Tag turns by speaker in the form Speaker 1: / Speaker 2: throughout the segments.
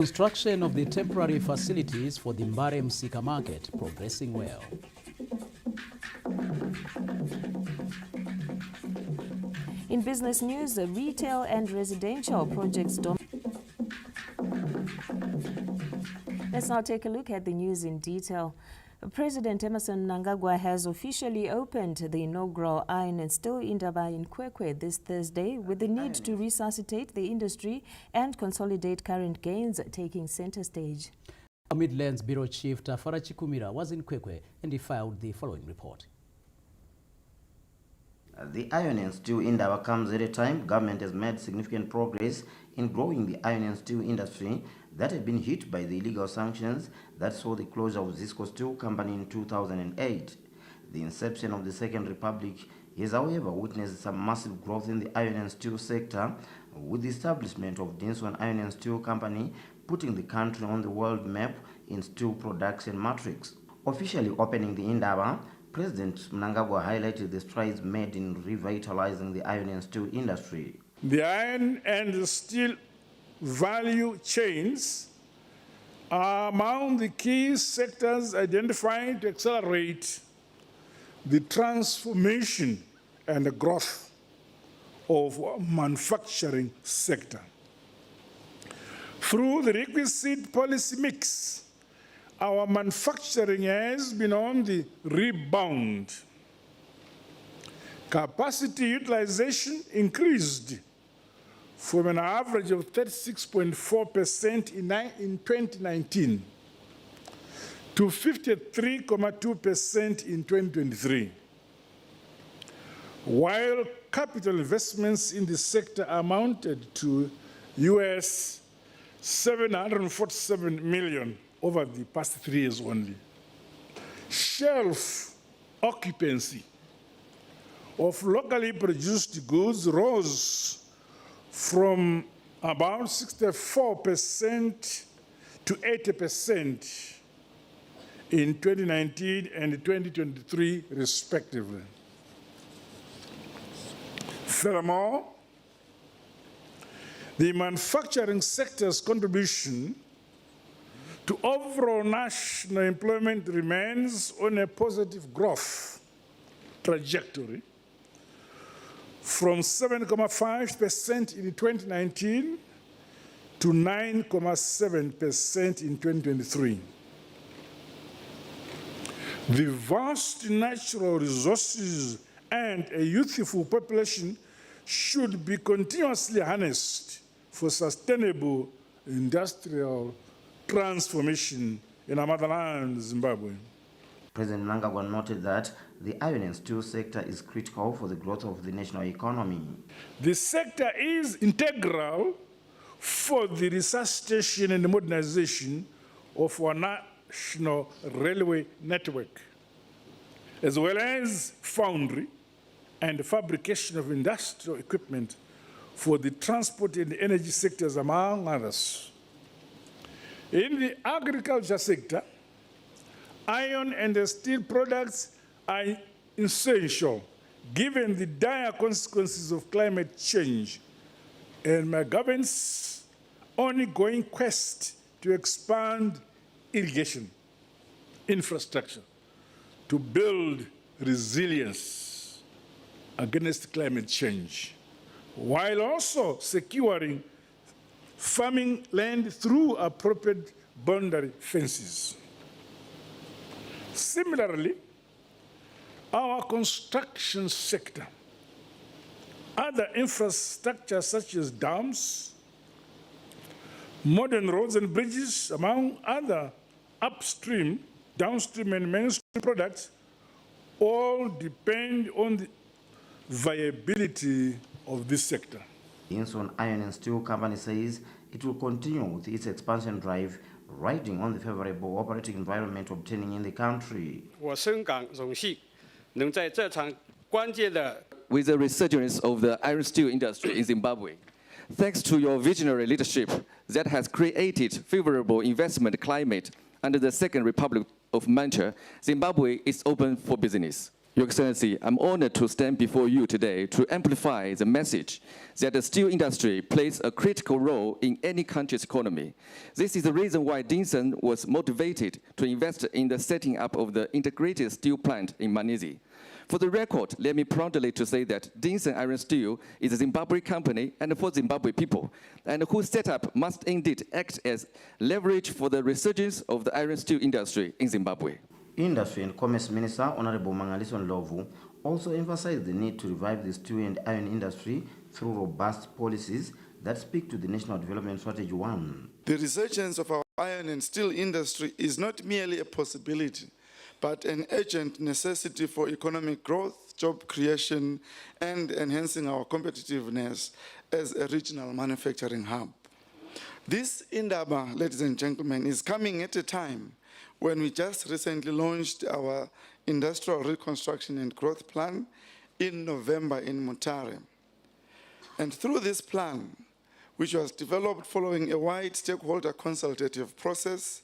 Speaker 1: Construction of the temporary facilities for the Mbare Msika market progressing well.
Speaker 2: In business news, the retail and residential projects Let's now take a look at the news in detail. President Emmerson Mnangagwa has officially opened the inaugural iron and steel indaba in Kwekwe this Thursday, with the need to resuscitate the industry and consolidate current gains taking center stage.
Speaker 1: Midlands Bureau Chief Tafara Chikumira was in Kwekwe and he filed the following report.
Speaker 3: The iron and steel indaba comes at a time government has made significant progress in growing the iron and steel industry that had been hit by the illegal sanctions that saw the closure of Zisco Steel Company in 2008. The inception of the Second Republic has, however, witnessed some massive growth in the iron and steel sector, with the establishment of Dinson Iron and Steel Company putting the country on the world map in steel production matrix. Officially opening the indaba, President Mnangagwa highlighted the strides made in revitalizing the iron and steel industry.
Speaker 4: The iron and steel value chains are among the key sectors identified to accelerate the transformation and the growth of manufacturing sector. Through the requisite policy mix, our manufacturing has been on the rebound. Capacity utilization increased from an average of 36.4% in 2019 to 53.2% in 2023. While capital investments in the sector amounted to US $747 million over the past 3 years only. Shelf occupancy of locally produced goods rose from about 64% to 80% in 2019 and 2023, respectively. Furthermore, the manufacturing sector's contribution to overall national employment remains on a positive growth trajectory from 7.5% in 2019 to 9.7% in 2023. The vast natural resources and a youthful population should be continuously harnessed for sustainable industrial transformation in our motherland, Zimbabwe.
Speaker 3: President Mnangagwa noted that the iron and steel sector is critical for the growth of the national economy.
Speaker 4: The sector is integral for the resuscitation and modernization of our national railway network, as well as foundry and fabrication of industrial equipment for the transport and energy sectors, among others. In the agriculture sector, iron and steel products are essential given the dire consequences of climate change and my government's ongoing quest to expand irrigation infrastructure to build resilience against climate change, while also securing farming land through appropriate boundary fences. Similarly, our construction sector, other infrastructure such as dams, modern roads and bridges, among other upstream, downstream and mainstream products, all depend on the viability of this sector.
Speaker 3: Dinson Iron and Steel Company says it will continue with its expansion drive, riding on the favorable operating environment obtaining in the country.
Speaker 5: With
Speaker 6: the resurgence of the iron steel industry in Zimbabwe, thanks to your visionary leadership that has created favorable investment climate under the Second Republic of Mancha, Zimbabwe is open for business. Your Excellency, I'm honored to stand before you today to amplify the message that the steel industry plays a critical role in any country's economy. This is the reason why Dinsen was motivated to invest in the setting up of the integrated steel plant in Manisi. For the record, let me proudly to say that Dinsen Iron Steel is a Zimbabwe company and for Zimbabwe people, and whose setup must indeed act as leverage for the resurgence of the iron steel industry in Zimbabwe.
Speaker 3: Industry and Commerce Minister Honorable Mangaliso Ndlovu also emphasized the need to revive the steel and iron industry through robust policies that speak to the National Development Strategy 1.
Speaker 5: The resurgence of our iron and steel industry is not merely a possibility, but an urgent necessity for economic growth, job creation, and enhancing our competitiveness as a regional manufacturing hub. This Indaba, ladies and gentlemen, is coming at a time when we just recently launched our Industrial Reconstruction and Growth Plan in November in Mbare. And through this plan, which was developed following a wide stakeholder consultative process,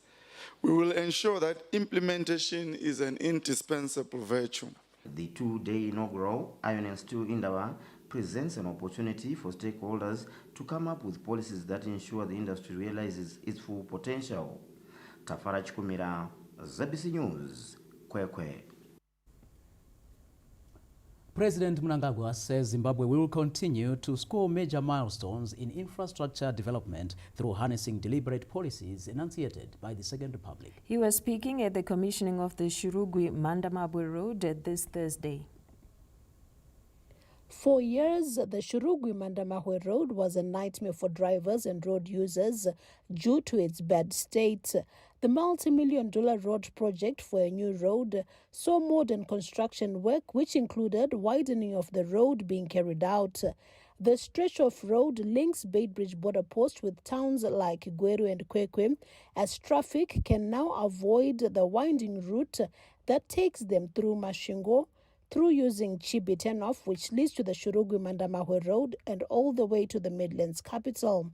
Speaker 5: we will ensure that implementation is an indispensable virtue.
Speaker 3: The two-day inaugural Iron and Steel Indaba presents an opportunity for stakeholders to come up with policies that ensure the industry realizes its full potential. Tafara Chikumira, ZBC News, Kwekwe.
Speaker 1: President Mnangagwa says Zimbabwe will continue to score major milestones in infrastructure development through harnessing deliberate policies enunciated by the Second Republic.
Speaker 2: He was speaking at the commissioning of the Shurugwi-Mandamabwe Road this Thursday.
Speaker 7: For years, the Shurugwi-Mandamabwe Road was a nightmare for drivers and road users due to its bad state. The multi-million-dollar road project for a new road saw modern construction work, which included widening of the road being carried out. The stretch of road links Beitbridge border post with towns like Gweru and Kwekwe, as traffic can now avoid the winding route that takes them through Mashingo, through using Chibi turnoff, which leads to the Shurugwi-Mandamabwe Road and all the way to the Midlands capital.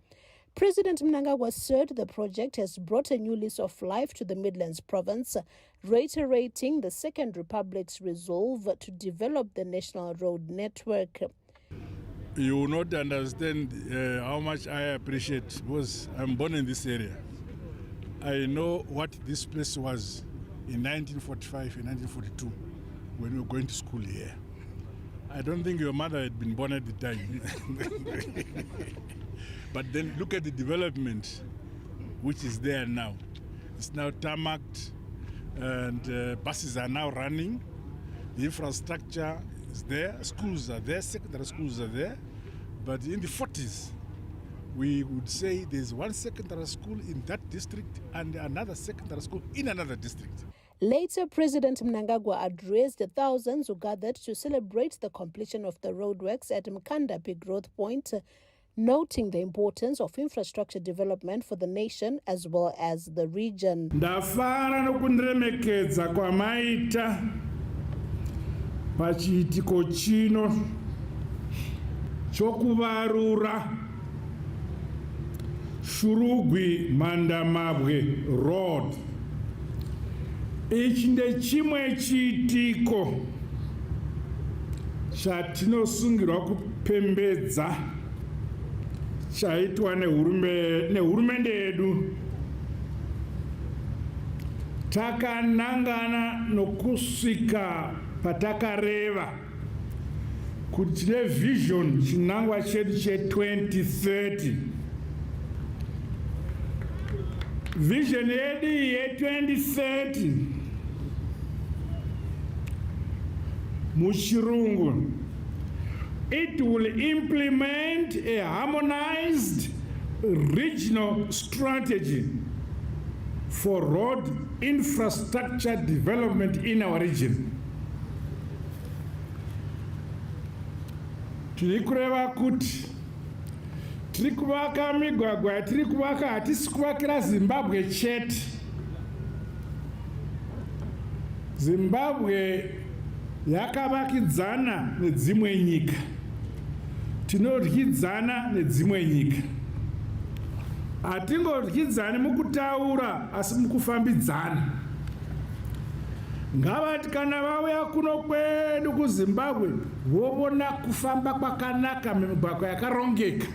Speaker 7: President Mnangagwa said the project has brought a new lease of life to the Midlands province, reiterating the Second Republic's resolve to develop the national road network.
Speaker 4: You will not understand how much I appreciate, because I'm born in this area. I know what this place was in 1945 and 1942 when we were going to school here. I don't think your mother had been born at the time. But then look at the development which is there now. It's now tarmacked and buses are now running. The infrastructure is there, schools are there, secondary schools are there. But in the 40s, we would say there's one secondary school in that district and another secondary school in another district.
Speaker 7: Later, President Mnangagwa addressed the thousands who gathered to celebrate the completion of the roadworks at Mkandapi Growth Point, noting the importance of infrastructure development for the nation as well as the region.
Speaker 4: Ndafara nokundiremekedza kwamaita pachiitiko chino chokuvarura Shurugwi-Mandamabwe Road. Ichi ndechimwe chiitiko chatinosungirwa kupembedza chaitwa nehurumende yedu. Takanangana nokusvika patakareva kuti tine vision chinangwa chedu che2030. Vision yedu ye2030 muchirungu, it will implement a harmonized regional strategy for road infrastructure development in our region. Tiri kureva kuti tiri kuvaka migwagwa yatiri kuvaka hatisi kuvakira Zimbabwe chete. Zimbabwe yakavakidzana nedzimwe nyika, tinoryidzana nedzimwe nyika. Hatingoryidzani mukutaura asi mukufambidzana. ngavati kana vauya kuno kwedu kuZimbabwe vovona kufamba kwakanaka mumigwagwa yakarongeka.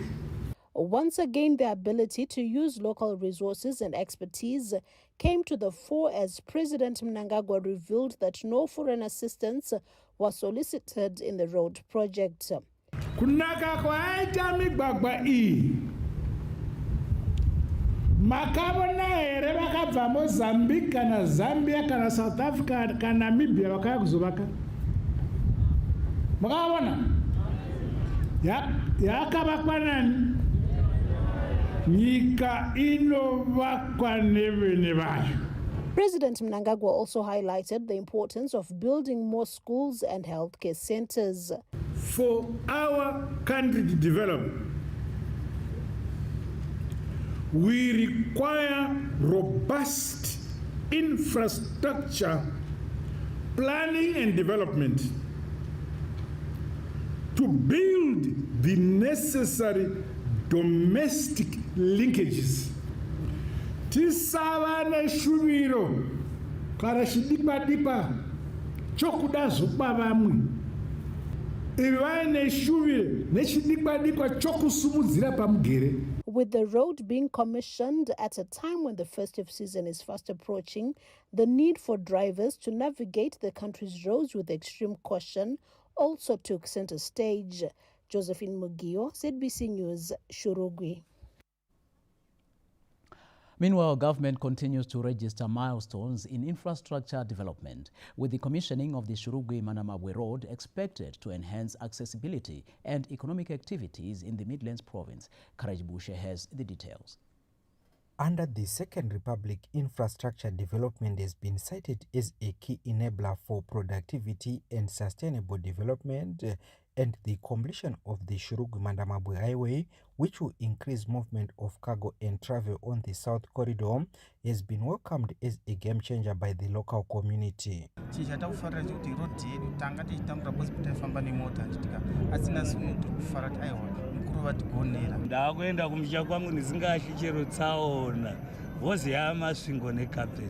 Speaker 7: Once again, the ability to use local resources and expertise came to the fore as President Mnangagwa revealed that no foreign assistance was solicited in the road project.
Speaker 4: Kunaka kwaita migwagwa iyi makavona here vakabva Mozambique kana Zambia kana South Africa kana Namibia vakaya kuzovaka makavona yakavakwa nani nyika inovakwa nevene vayo.
Speaker 7: President Mnangagwa also highlighted the importance of building more schools and healthcare centers.
Speaker 4: For our country to develop, we require robust infrastructure planning and development to build the necessary domestic linkages. Tisava neshuviro kana chidipa chokuda zokupa vamwe.
Speaker 7: With the road being commissioned at a time when the festive season is fast approaching, the need for drivers to navigate the country's roads with extreme caution also took center stage. Josephine Mugio, ZBC News, Shurugwi.
Speaker 1: Meanwhile, government continues to register milestones in infrastructure development, with the commissioning of the Shurugwi-Manamabwe Road expected to enhance accessibility and economic activities in the Midlands province. Karaj Bushe has the details.
Speaker 8: Under the Second Republic, infrastructure development has been cited as a key enabler for productivity and sustainable development, and the completion of the Shurugwi-Manamabwe Highway, which will increase movement of cargo and travel on the South Corridor, has been welcomed as a game changer by the local community.
Speaker 9: vozi yamasvingo nekapeti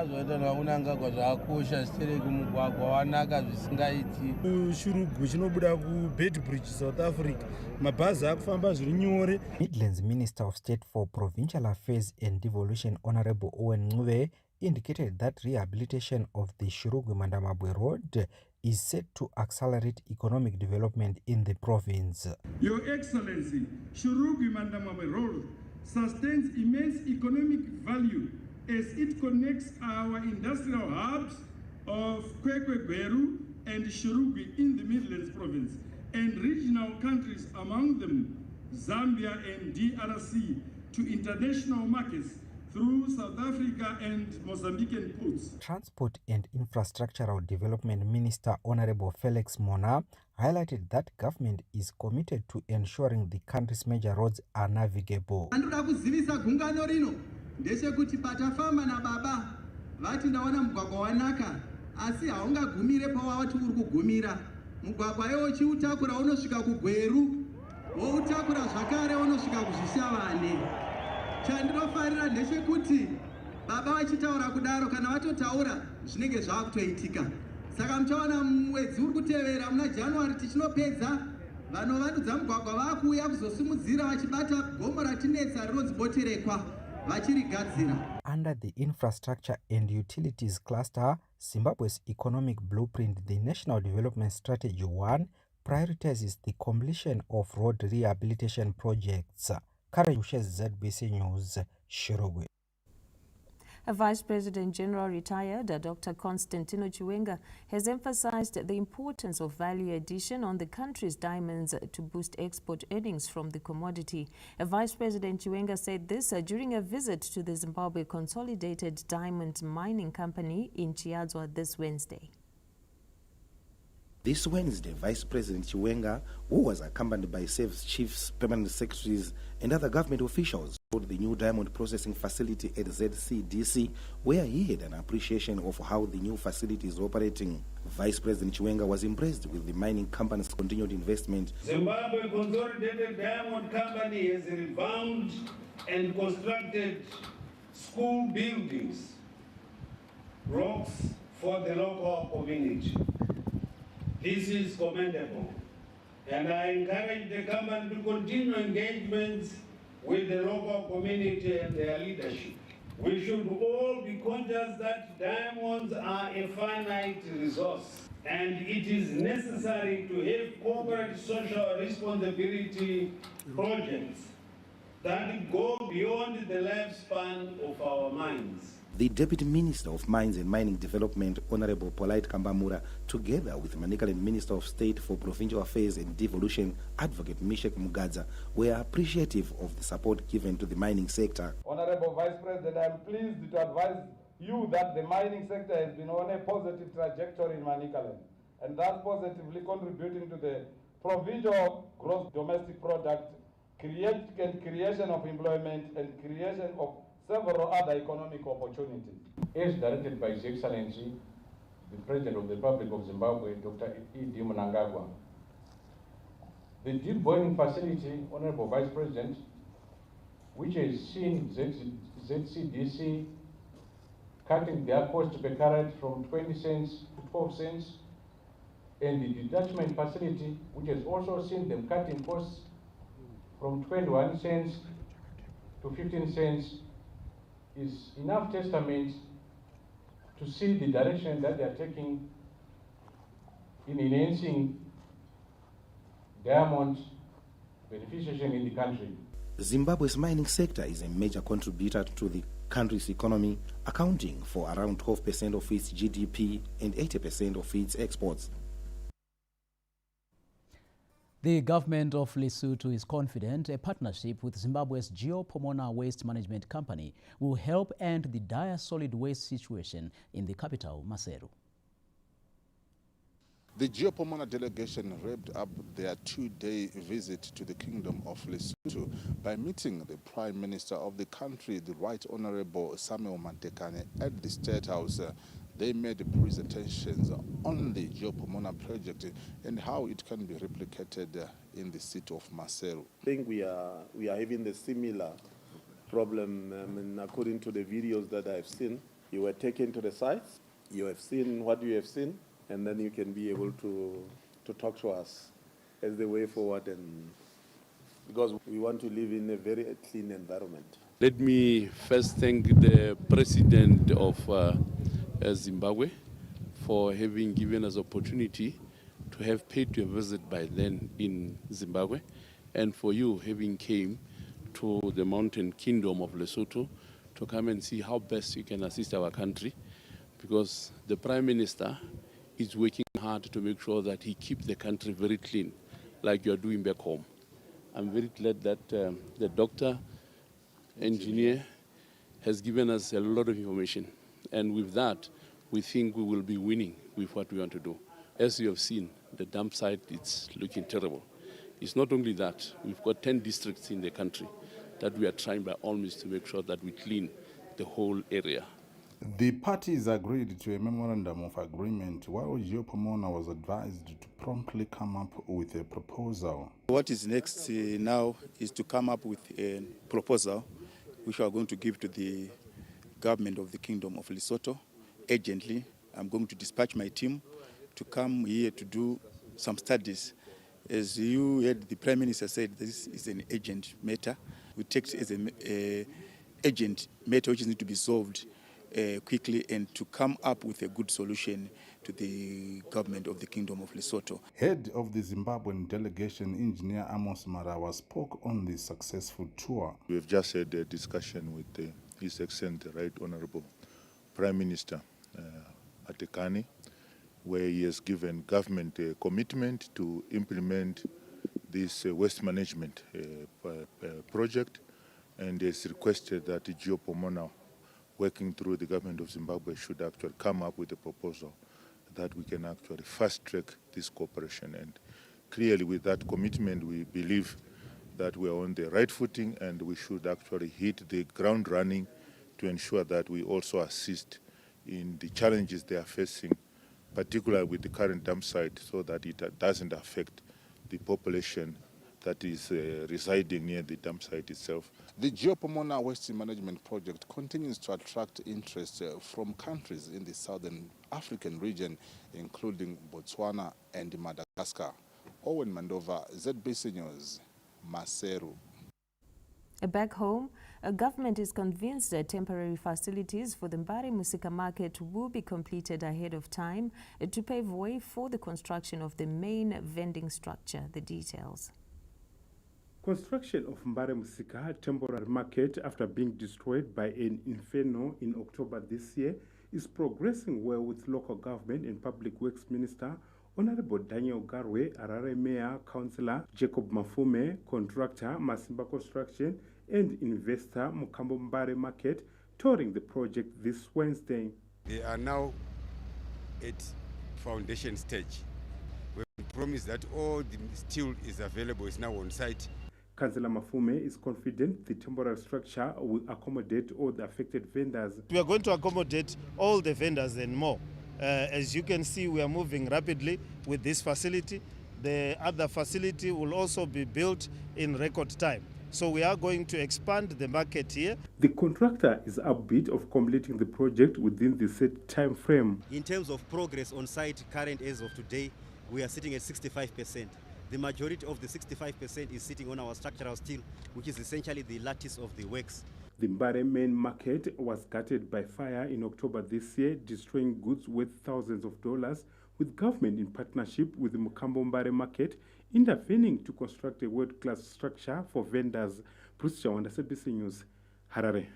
Speaker 10: zvoita nakunangagwa zvakosha sitereki mugwagwa wanaka zvisingaiti.
Speaker 11: Shurugwi chinobuda kuBedbridge South Africa mabhazi akufamba zviri nyore.
Speaker 8: Midlands Minister of State for Provincial Affairs and Devolution Honorable Owen Ncube indicated that rehabilitation of the Shurugwi-Manamabwe Road is set to accelerate economic development in the province.
Speaker 12: Your Excellency, Shurugwi-Manamabwe Road sustains immense economic value as it connects our industrial hubs of Kwekwe-Gweru and Shurugwi in the Midlands province and regional countries, among them Zambia and DRC, to international markets through South Africa and Mozambican ports.
Speaker 8: Transport and Infrastructural Development Minister Honorable Felix Mona highlighted that government is committed to ensuring the country's major roads are navigable.
Speaker 13: Andoda kuzivisa gungano rino ndechekuti patafamba na baba vati ndaona mugwagwa wanaka asi haungagumire pawati uri kugumira. Mugwagwa iwo chiutakura unosvika kuGweru, woutakura zvakare unosvika kuzvishavane. Chandinofarira ndechekuti baba vachitaura kudaro kana vatotaura zvinenge zvakutoitika. Saka mchaona mwedzi uri kutevera muna January tichinopedza vanovandudza mugwagwa vakuuya kuzosimudzira vachibata gomo ratinetsa rinonzi Boterekwa vachirigadzira.
Speaker 8: Under the Infrastructure and Utilities cluster, Zimbabwe's economic blueprint, the National Development Strategy 1, prioritizes the completion of road rehabilitation projects. Karayushes, ZBC News, Shurugwi.
Speaker 2: Vice President General retired Dr. Constantino Chiwenga has emphasized the importance of value addition on the country's diamonds to boost export earnings from the commodity. Vice President Chiwenga said this during a visit to the Zimbabwe Consolidated Diamond Mining Company in Chiadzwa this Wednesday.
Speaker 14: This Wednesday, Vice President Chiwenga, who was accompanied by SAFE's chiefs, permanent secretaries, and other government officials, toured the new diamond processing facility at ZCDC, where he had an appreciation of how the new facility is operating. Vice President Chiwenga was impressed with the mining company's continued investment.
Speaker 12: Zimbabwe Consolidated Diamond Company has revamped and constructed school buildings, rocks
Speaker 15: for the local community. This is commendable, and I encourage the company to continue engagements with the local community and their leadership. We should all be conscious that diamonds are a finite resource, and it is necessary to have corporate social responsibility projects that go beyond the lifespan of our mines.
Speaker 14: The Deputy Minister of Mines and Mining Development, Honorable Polite Kambamura, together with Manicaland Minister of State for Provincial Affairs and Devolution, Advocate Mishek Mugadza, were appreciative of the support given to the mining sector.
Speaker 16: Honorable Vice President, I am pleased to advise you that the mining sector has been on a positive trajectory in Manicaland, and thus positively contributing to the provincial gross domestic product, creation of employment, and creation of several other economic opportunities. As directed by His Excellency, the President of the Republic of Zimbabwe, Dr. E.D. Mnangagwa, the deep boiling facility, Honorable Vice President, which has seen ZCDC cutting their cost per carat from 20 cents to 12 cents, and the detachment facility, which has also seen them cutting costs from 21 cents to 15 cents, is enough testament to see the direction that they are taking in enhancing diamond beneficiation in the country.
Speaker 14: Zimbabwe's mining sector is a major contributor to the country's economy, accounting for around 12% of its GDP and 80% of its exports.
Speaker 1: The government of Lesotho is confident a partnership with Zimbabwe's Geopomona Waste Management Company will help end the dire solid waste situation in the capital, Maseru.
Speaker 17: The Geopomona delegation wrapped up their two-day visit to the Kingdom of Lesotho by meeting the Prime Minister of the country, the Right Honorable Samuel Mantekane, at the State House. They made presentations on the Geopomona project and how it can be replicated in the city of Maseru.
Speaker 18: I think we are having the similar problem, and according to the videos that I've seen. You were taken to the sites, you have seen what you have seen, and then you can be able to talk to us as the way forward, and because we want to live in a very clean environment.
Speaker 19: Let me first thank the President of Zimbabwe for having given us opportunity to have paid you a visit by then in Zimbabwe, and for you having came to the mountain kingdom of Lesotho to come and see how best you can assist our country, because the Prime Minister is working hard to make sure that he keeps the country very clean, like you are doing back home. I'm very glad that the doctor, engineer, has given us a lot of information. And with that, we think we will be winning with what we want to do. As you have seen, the dump site, it's looking terrible. It's not only that, we've got 10 districts in the country that we are trying by all means to make sure that we clean the whole area.
Speaker 20: The parties agreed to a memorandum of agreement while Geopomona was advised to promptly come up with a proposal.
Speaker 21: What is next now is to come up with a proposal which we are going to give to the government of the Kingdom of Lesotho urgently. I'm going to dispatch my team to come here to do some studies. As you heard, the Prime Minister said this is an urgent matter. We take it as an urgent matter which needs to be solved quickly, and to come up with a good solution to the government of the Kingdom of Lesotho.
Speaker 20: Head of the Zimbabwean delegation, Engineer Amos Marawa, spoke on the successful tour.
Speaker 22: We have just had a discussion with His Excellency, Right Honorable Prime Minister Atekani, where he has given government a commitment to implement this waste management project, and has requested that the Geopomona, working through the government of Zimbabwe, should actually come up with a proposal that we can actually fast-track this cooperation. And clearly with that commitment, we believe that we are on the right footing, and we should actually hit the ground running to ensure that we also assist in the challenges they are facing, particularly with the current dump site, so that it doesn't affect the population that is residing near the dump site itself.
Speaker 17: The Geopomona Waste Management Project continues to attract interest from countries in the southern African region, including Botswana and Madagascar. Owen Mandova, ZBC News, Maseru.
Speaker 2: Back home, a government is convinced that temporary facilities for the Mbare Musika market will be completed ahead of time to pave way for the construction of the main vending structure. The details.
Speaker 4: Construction of Mbare Musika temporary market, after being destroyed by an inferno in October this year, is progressing well, with local government and public works minister Honorable Daniel Garwe, Harare Mayor, Councillor Jacob Mafume, contractor Masimba Construction, and investor Mukambo Mbare Market touring the project this Wednesday.
Speaker 5: They are now at foundation stage. We promised that all the steel is available, is now on site.
Speaker 4: Councillor Mafume is confident the temporary structure will accommodate all the affected vendors.
Speaker 11: We are going to accommodate all the vendors and more. As you can see, we are moving rapidly with this facility. The other facility will also be built in record time. So we are going to expand the market here.
Speaker 4: The contractor is upbeat of completing the project within the set time frame.
Speaker 6: In terms of progress on site, current as of today, we are sitting at 65%. The majority of the 65% is sitting on our structural steel, which is essentially the lattice of the works.
Speaker 4: The Mbare main market was gutted by fire in October this year, destroying goods worth thousands of dollars, with government in partnership with the Mukambo Mbare market intervening to construct a world-class structure for vendors. Bruce Chawanda, CBC News, Harare.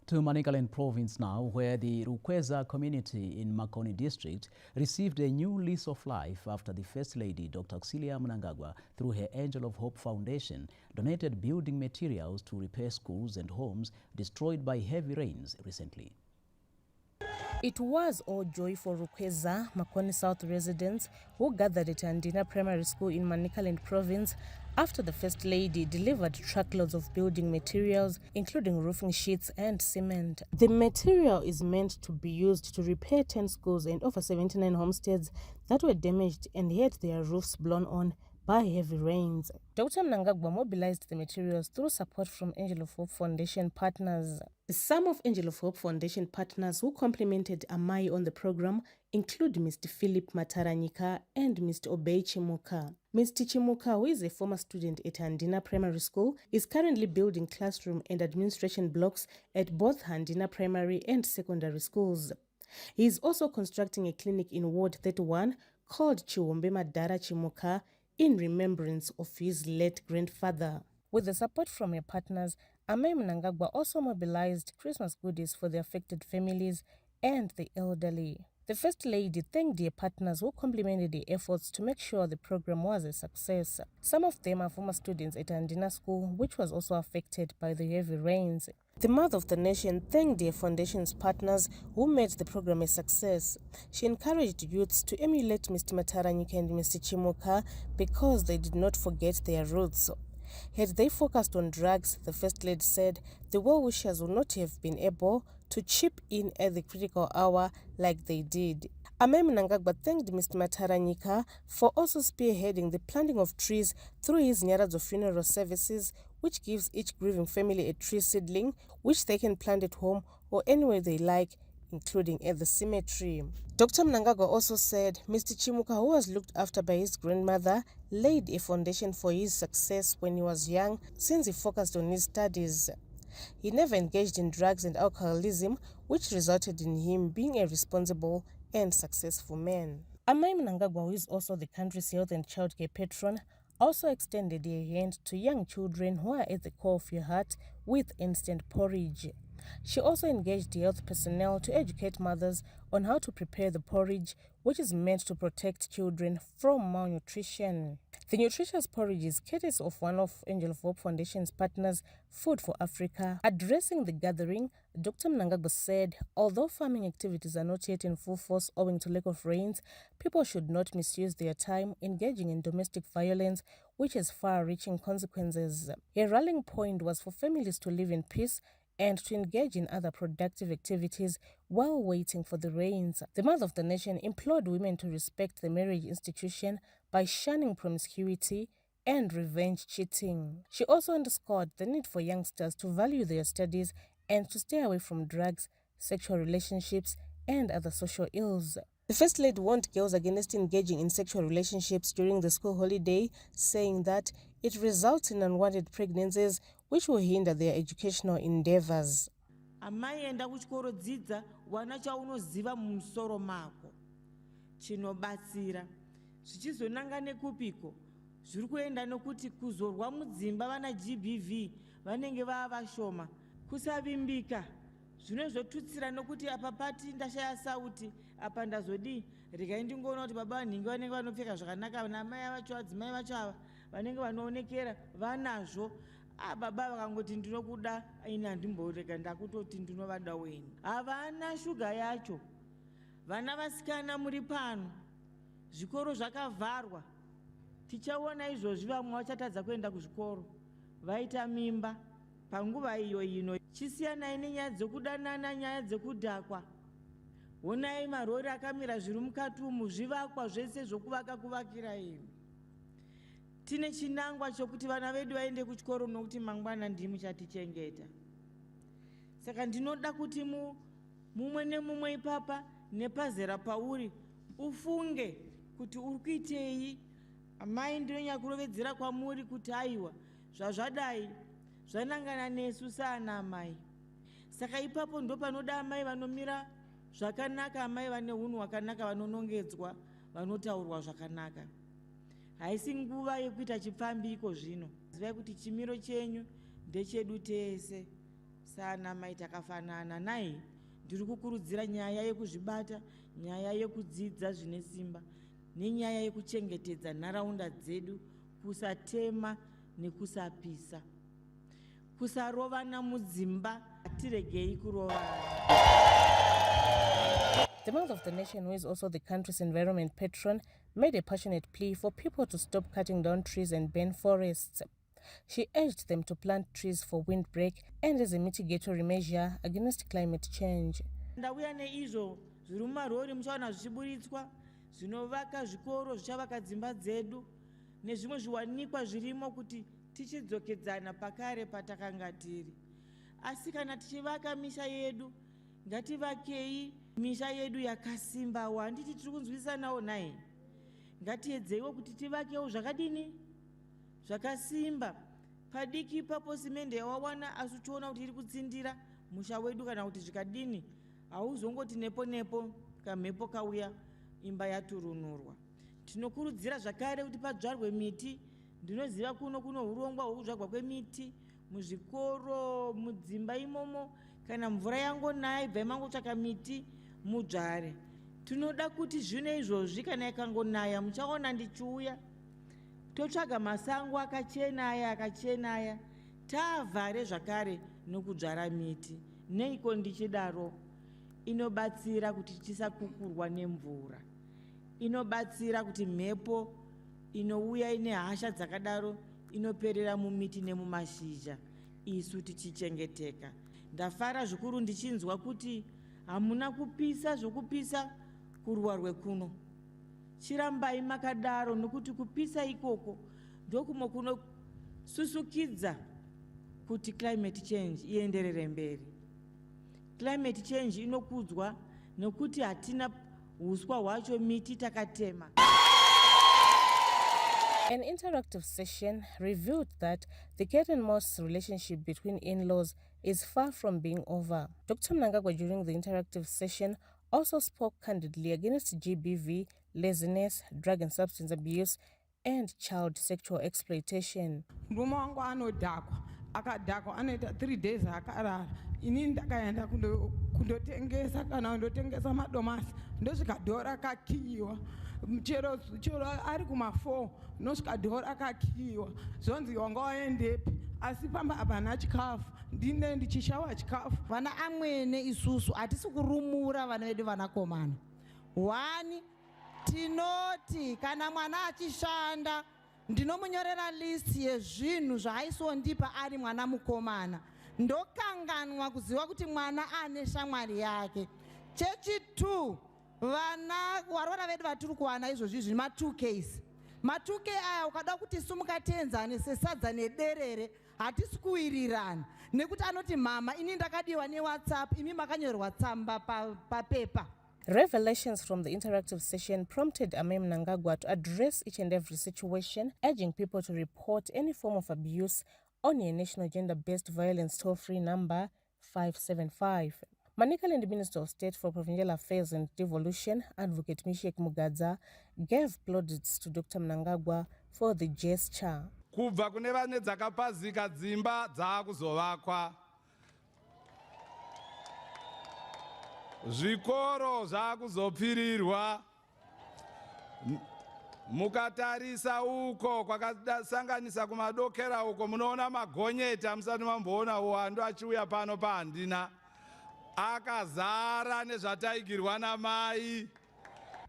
Speaker 1: To Manicaland province now, where the Rukweza community in Makoni district received a new lease of life after the First Lady, Dr. Auxilia Mnangagwa, through her Angel of Hope Foundation, donated building materials to repair schools and homes destroyed by heavy rains recently.
Speaker 23: It was all joy for Rukweza, Makoni South residents who gathered at Andina Primary School in Manicaland province after the First Lady delivered truckloads of building materials, including roofing sheets and cement. The material is meant to be used to repair 10 schools and over 79 homesteads that were damaged and had their roofs blown on by heavy rains. Dr. Mnangagwa mobilized the materials through support from Angel of Hope Foundation partners. Some of Angel of Hope Foundation partners who complimented Amai on the program include Mr. Philip Mataranyika and Mr. Obey Chimuka. Mr. Chimuka, who is a former student at Handina Primary School, is currently building classroom and administration blocks at both Handina Primary and Secondary schools. He is also constructing a clinic in Ward 31 called Chiwombe Madara Chimuka in remembrance of his late grandfather. With the support from her partners, Amai Mnangagwa also mobilized Christmas goodies for the affected families and the elderly. The First Lady thanked their partners who complimented the efforts to make sure the program was a success. Some of them are former students at Andina School, which was also affected by the heavy rains. The Mother of the Nation thanked their foundation's partners who made the program a success. She encouraged youths to emulate Mr. Mataranyika and Mr. Chimuka because they did not forget their roots. Had they focused on drugs, the First Lady said, the well-wishers would not have been able to chip in at the critical hour like they did. Amai Mnangagwa thanked Mr. Mataranyika for also spearheading the planting of trees through his Nyaradzo funeral services, which gives each grieving family a tree seedling, which they can plant at home or anywhere they like, including at the cemetery. Dr. Mnangagwa also said Mr. Chimuka, who was looked after by his grandmother, laid a foundation for his success when he was young, since he focused on his studies. He never engaged in drugs and alcoholism, which resulted in him being a responsible and successful man. Amai Mnangagwa, who is also the country's health and childcare patron, also extended a hand to young children who are at the core of your heart with instant porridge. She also engaged health personnel to educate mothers on how to prepare the porridge, which is meant to protect children from malnutrition. The nutritious porridge is courtesy of one of Angel of Hope Foundation's partners, Food for Africa. Addressing the gathering, Dr. Mnangagwa said, although farming activities are not yet in full force owing to lack of rains, people should not misuse their time engaging in domestic violence, which has far-reaching consequences. A rallying point was for families to live in peace and to engage in other productive activities while waiting for the rains. The Mother of the Nation implored women to respect the marriage institution by shunning promiscuity and revenge cheating. She also underscored the need for youngsters to value their studies and to stay away from drugs, sexual relationships, and other social ills. The First Lady warned girls against engaging in sexual relationships during the school holiday, saying that it results in unwanted pregnancies which will hinder their educational endeavors.
Speaker 3: Amai enda kuchikoro dzidza wana chaunoziva mumusoro mako chinobatsira zvichizonanga nekupiko zviri kuenda nokuti kuzorwa mudzimba vana GBV vanenge vavashoma kusavimbika zvinozotutsira nokuti apa pati ndashaya sauti apa ndazodi regai ndingoona kuti baba vanhingi vanenge vanopfeka zvakanaka namai vacho adzimai vacho ava vanenge vanoonekera vanazvo baba vakangoti ndinokuda ini handimborega ndakutoti ndinovada wenyu havana shuga yacho vana vasikana muri pano zvikoro zvakavharwa tichaona izvozvi vamwe vachatadza kuenda kuzvikoro vaita mimba panguva iyo ino chisiyanai nenyaya dzekudanana nyaya dzekudhakwa honai marori akamira zviri mukati umu zvivakwa zvese zvokuvaka kuvakira imi tine chinangwa chokuti vana vedu vaende kuchikoro nokuti mangwana ndimi chatichengeta saka ndinoda kuti mumwe nemumwe ipapa nepazera pauri ufunge kuti uri kuitei amai ndinonyakurovedzera kwamuri kuti aiwa zvazvadai zvanangana nesu saana amai saka ipapo ndo panoda amai vanomira zvakanaka amai vane unhu hwakanaka vanonongedzwa vanotaurwa zvakanaka haisi nguva yekuita chipfambiko zvino zivai kuti chimiro chenyu ndechedu tese saana amai takafanana nai ndiri kukurudzira nyaya yekuzvibata nyaya yekudzidza zvine simba nenyaya yekuchengetedza nharaunda dzedu kusatema nekusapisa kusarovana mudzimba tiregei kurovana.
Speaker 23: The mother of the nation, who is also the country's environment patron, made a passionate plea for people to stop cutting down trees and burn forests. She urged them to plant trees for windbreak and as a mitigatory measure against climate change.
Speaker 3: Ndauya neizvo zviri mumarori muchaona zvichiburitswa zvinovaka zvikoro zvichavaka dzimba dzedu nezvimwe zviwanikwa zvirimo kuti tichidzokedzana pakare patakanga tiri asi kana tichivaka misha yedu ngativakei misha yedu yakasimbawo handiti tiri kunzwisanawo nai ngatiedzeiwo kuti tivakewo zvakadini zvakasimba padiki ipapo simende yawawana asi uchiona kuti iri kutsindira musha wedu kana kuti zvikadini hauzongoti nepo nepo kamhepo kauya imba yaturunurwa tinokurudzira zvakare kuti padzvarwe miti ndinoziva kuno urongwa hwokudzvarwa kwemiti muzvikoro mudzimba imomo kana mvura yangonaya ibva mangotsvaka miti mudzvare tinoda kuti zvino izvozvi kana yakangonaya muchaona ndichiuya totsvaga masango akachena aya tavhare zvakare nokudzvara miti neiko ndichidaro inobatsira kuti tisakukurwa nemvura inobatsira kuti mhepo inouya ine hasha dzakadaro inoperera mumiti nemumashizha isu tichichengeteka ndafara zvikuru ndichinzwa kuti hamuna kupisa zvokupisa kurwa rwekuno chirambai makadaro nokuti kupisa ikoko ndokumwe kunosusukidza kuti climate change ienderere mberi climate change inokudzwa nokuti hatina huswa hwacho miti takatema.
Speaker 23: An interactive session revealed that the cat and mouse relationship between in-laws is far from being over. Dr. Mnangagwa during the interactive session also spoke candidly against GBV, laziness, drug and substance abuse, and child sexual exploitation.
Speaker 7: Akadhakwa anoita 3 days akarara ini ndakaenda kundotengesa kana kundotengesa madomasi ndosvika dhoo rakakiyiwa chero ari kuma4 nosvika dhoo rakakiyiwa zvonzi wanga waendepi asi pamba hapana chikafu ndine ndichishawa chikafu
Speaker 9: vana amwene isusu hatisi kurumura vana vedu vanakomana 1 tinoti kana mwana achishanda ndinomunyorera list yezvinhu zvaaisondipa ari mwana mukomana ndokanganwa kuziva kuti mwana ane shamwari yake chechi2 vana varwara vedu vatiri kuwana izvozvi zvima2 case matuke aya ukada kuti sumuka tenzane sesadza nederere hatisi kuwirirana nekuti anoti mama ini ndakadiwa neWhatsApp imi makanyorwa tsamba papepa.
Speaker 23: Revelations from the interactive session prompted Amem Mnangagwa to address each and every situation, urging people to report any form of abuse on a national gender-based violence toll-free number 575. Manicaland Minister of State for Provincial Affairs and Devolution, Advocate Mishek Mugadza, gave plaudits to Dr. Mnangagwa for the gesture.
Speaker 8: Kubva kune vane dzakapazika dzimba dzaakuzovakwa, zvikoro zvakuzopfirirwa, mukatarisa uko kwakasanganisa kumadokera uko munoona magonyeti amusati mamboona uwandu achiuya pano pahandina akazara nezvataigirwa namai.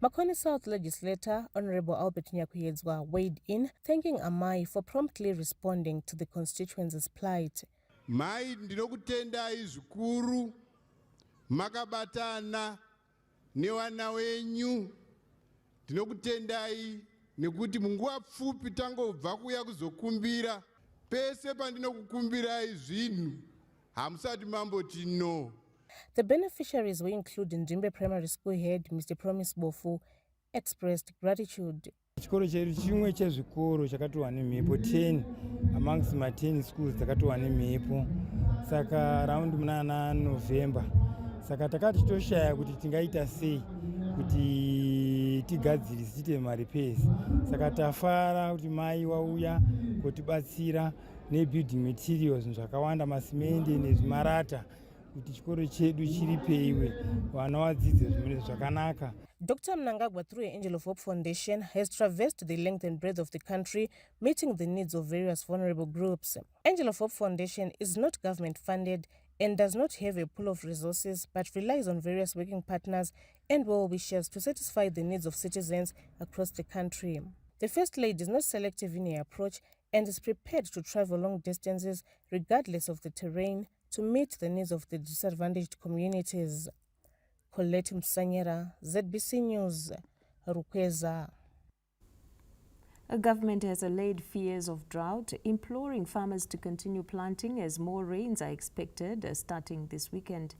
Speaker 23: Makoni South legislator Honorable Albert Nyakuyedzwa weighed in, thanking Amai for promptly responding to the constituency's plight.
Speaker 10: Mai ndinokutendai zvikuru makabatana newana wenyu, ndinokutendai nekuti munguva pfupi tangobva kuya kuzokumbira, pese pandinokukumbirai zvinhu hamusati mamboti no.
Speaker 23: The beneficiaries who include Ndimbe Primary School head Mr. Promise Bofu expressed gratitude.
Speaker 13: Chikoro chedu chimwe chezvikoro chakatowa nemhepo 10 amongst ma 10 schools dzakatowa nemhepo. Saka around muna November. Saka takati toshaya kuti tingaita sei kuti tigadzirise tiite marepairs. Saka tafara kuti mai wauya kutibatsira nebuilding materials zvakawanda, masimende nezvimarata kuti chikoro chedu chiripeiwe vana vadzidze zvimwe zvakanaka.
Speaker 23: Dr. Mnangagwa, through Angel of Hope Foundation, has traversed the length and breadth of the country, meeting the needs of various vulnerable groups. Angel of Hope Foundation is not government-funded and does not have a pool of resources, but relies on various working partners and well-wishers to satisfy the needs of citizens across the country. The First Lady is not selective in her approach and is prepared to travel long distances, regardless of the terrain, to meet the needs of the disadvantaged communities. Colette Msanyera, ZBC News, Rukweza.
Speaker 2: A government has allayed fears of drought, imploring farmers to continue planting as more rains are expected starting this weekend.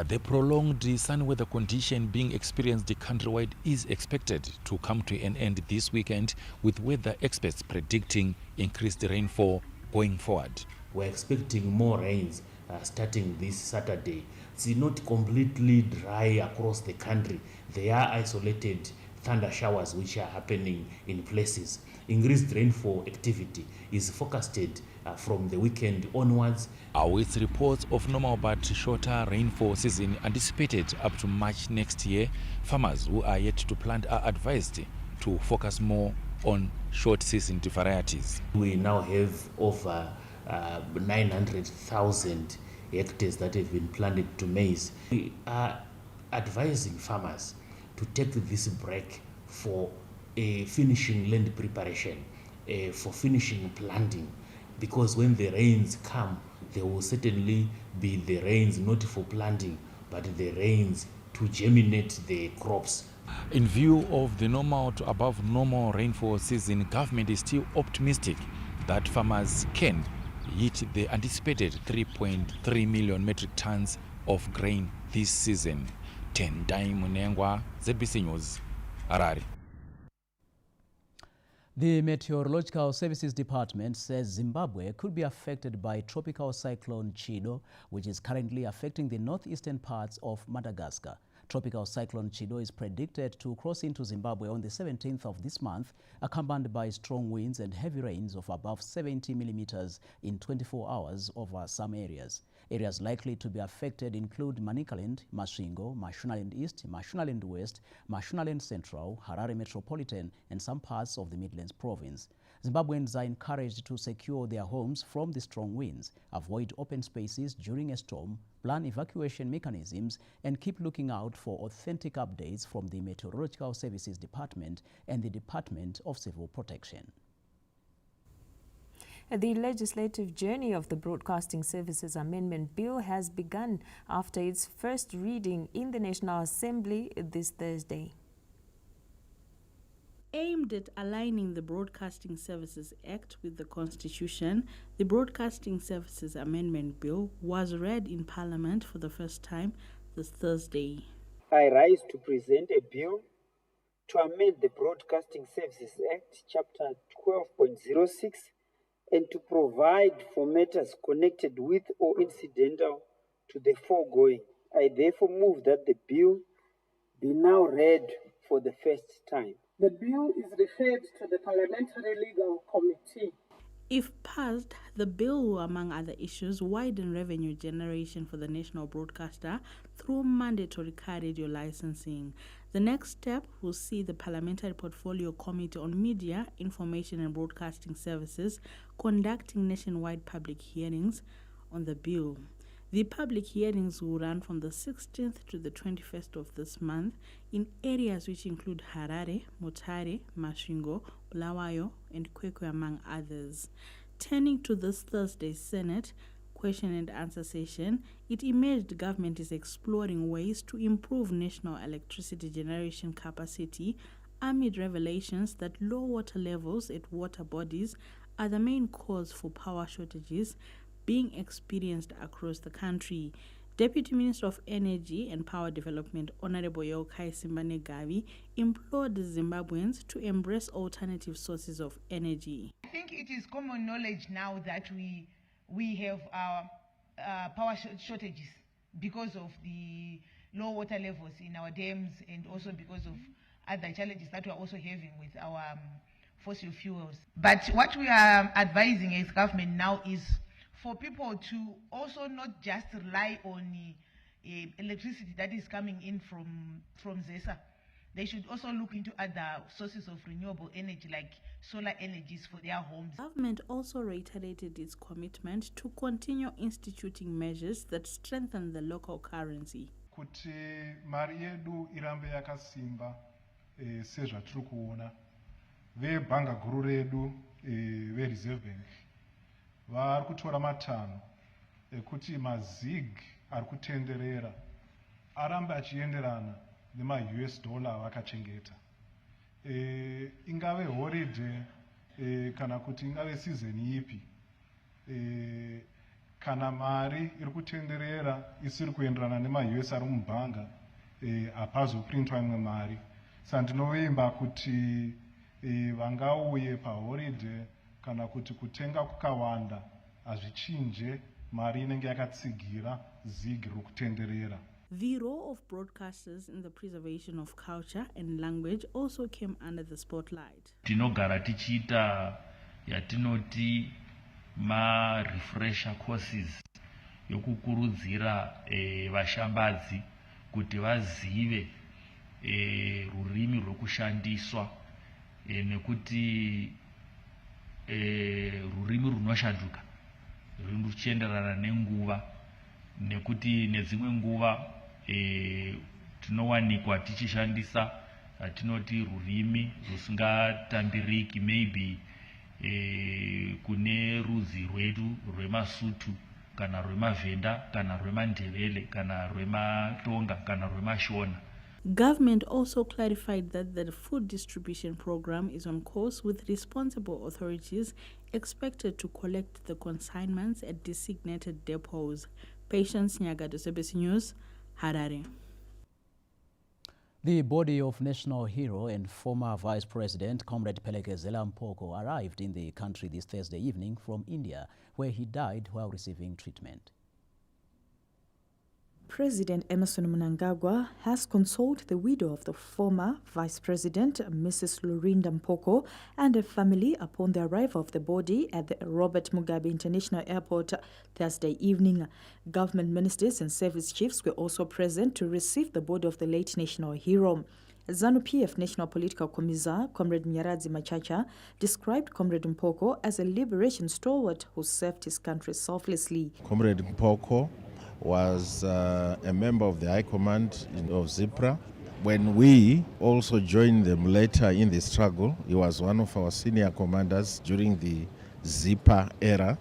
Speaker 24: The prolonged sunny weather condition being experienced countrywide is expected to come to an end this weekend, with weather experts predicting increased rainfall going forward.
Speaker 25: We're expecting more rains starting this Saturday. It's not completely dry across the country. There are isolated thunder showers which are happening in places. Increased rainfall activity is forecasted from the weekend onwards.
Speaker 24: With reports of normal but shorter rainfall season anticipated up to March next year, farmers who are yet to plant are advised to focus more on short season varieties.
Speaker 25: We now have over 900,000 hectares that have been planted to maize. We are advising farmers to take this break for finishing land preparation, for finishing planting, because when the rains come, there will certainly be the rains not for planting, but the rains to germinate the crops.
Speaker 24: In view of the normal to above normal rainfall season, government is still optimistic that farmers can hit the anticipated 3.3 million metric tons of grain this season. Tendai Munengwa, ZBC News, Harare.
Speaker 1: The Meteorological Services Department says Zimbabwe could be affected by tropical cyclone Chido, which is currently affecting the northeastern parts of Madagascar. Tropical cyclone Chido is predicted to cross into Zimbabwe on the 17th of this month, accompanied by strong winds and heavy rains of above 70 millimeters in 24 hours over some areas. Areas likely to be affected include Manicaland, Masvingo, Mashonaland East, Mashonaland West, Mashonaland Central, Harare Metropolitan, and some parts of the Midlands Province. Zimbabweans are encouraged to secure their homes from the strong winds, avoid open spaces during a storm, plan evacuation mechanisms, and keep looking out for authentic updates from the Meteorological Services Department and the Department of Civil Protection.
Speaker 2: The legislative journey of the Broadcasting Services Amendment Bill has begun after its first reading in the National Assembly this Thursday.
Speaker 12: Aimed at aligning the Broadcasting Services Act with the Constitution, the Broadcasting Services Amendment Bill was read in Parliament for the first time this Thursday.
Speaker 14: I rise to present a bill to amend the Broadcasting Services Act, Chapter 12.06, and to provide for matters connected with or incidental to the foregoing. I therefore move that the bill be now read for the first time.
Speaker 15: The bill is referred to the Parliamentary Legal Committee.
Speaker 12: If passed, the bill will, among other issues, widen revenue generation for the national broadcaster through mandatory car radio licensing. The next step will see the Parliamentary Portfolio Committee on Media, Information and Broadcasting Services conducting nationwide public hearings on the bill. The public hearings will run from the 16th to the 21st of this month in areas which include Harare, Mutare, Masvingo, Bulawayo, and Kwekwe, among others. Turning to this Thursday's Senate question and answer session, it emerged the government is exploring ways to improve national electricity generation capacity amid revelations that low water levels at water bodies are the main cause for power shortages being experienced across the country. Deputy Minister of Energy and Power Development, Honorable Yokai Simbane-Gavi, implored Zimbabweans to embrace alternative sources of energy.
Speaker 16: I think it is common knowledge now that we have power shortages because of the low water levels in our dams and also because of other challenges that we are also having with our fossil fuels. But what we are advising as government now is for people to also not just rely on electricity that is coming in from ZESA. They should also look into other sources of renewable energy like solar energies for their homes.
Speaker 12: Government also reiterated its commitment to continue instituting measures that strengthen the local currency.
Speaker 18: Kuti mari yedu irambe yakasimba sezvatiri kuona vebhanga guru redu veReserve Bank vari kutora matanho ekuti mazig ari kutenderera arambe achienderana nema-US dollar avakachengeta. Ingave holiday kana kuti ingave season ipi, kana mari iri kutenderera isiri kuenderana nema-US ari mubhanga, hapazoprintwa imwe mari. Saka ndinovimba kuti vangauye paholiday kana kuti kutenga kukawanda hazvichinje mari inenge yakatsigira zigi riri kutenderera.
Speaker 12: The role of broadcasters in the preservation of culture and language also came under the spotlight.
Speaker 26: Tinogara tichiita yatinoti ma-refresher courses yokukurudzira vashambadzi kuti vazive rurimi rwokushandiswa nekuti rurimi runoshanduka ruchienderana nenguva, nekuti nedzimwe nguva tinowanikwa tichishandisa tinoti rurimi rusingatambiriki, maybe kune rudzi rwedu rweMasutu kana rweMavenda kana rweMandebele kana rweMatonga kana rweMashona.
Speaker 12: Government also clarified that the food distribution program is on course, with responsible authorities expected to collect the consignments at designated depots. Patience Nyagato, SABC News, Harare.
Speaker 1: The body of national hero and former Vice President Comrade Pelekezela Mpoko arrived in the country this Thursday evening from India, where he died while receiving treatment.
Speaker 27: President Emmerson Mnangagwa has consoled the widow of the former Vice President, Mrs. Lurinda Mpoko, and her family upon the arrival of the body at the Robert Mugabe International Airport Thursday evening. Government ministers and service chiefs were also present to receive the body of the late national hero. ZANU-PF National Political Commissar, Comrade Mnyaradzi Machacha, described Comrade Mpoko as a liberation stalwart who served his country selflessly.
Speaker 28: Comrade Mpoko was a member of the High Command of ZIPRA. When we also joined them later in the struggle, he was one of our senior commanders during the ZIPRA era,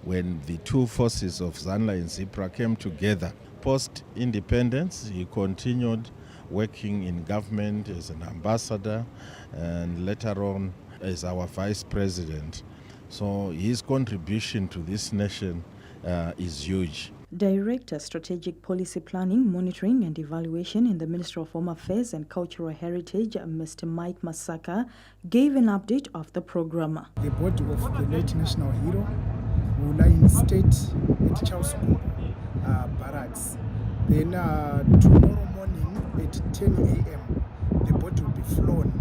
Speaker 28: when the two forces of ZANLA and ZIPRA came together. Post-independence, he continued working in government as an ambassador and later on as our vice president. So his contribution to this nation is huge.
Speaker 27: Director, Strategic Policy Planning, Monitoring and Evaluation in the Ministry of Home Affairs and Cultural Heritage, Mr. Mike Masaka, gave an update of the program.
Speaker 5: The body of the late national hero will lie in state at Charles Barracks. Then tomorrow morning at 10 a.m., the body will be flown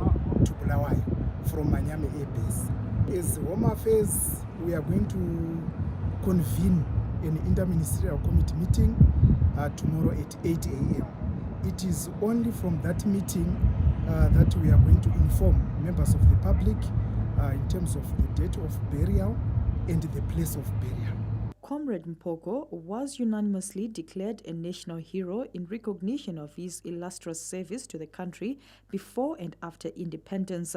Speaker 5: to Bulawayo from Manyame Air Base. As Home Affairs, we are going to convene an interministerial committee meeting tomorrow at 8 a.m. It is only from that meeting that we are going to inform members of the public in terms of the date of burial and the place of burial.
Speaker 27: Comrade Mpoko was unanimously declared a national hero in recognition of his illustrious service to the country before and after independence.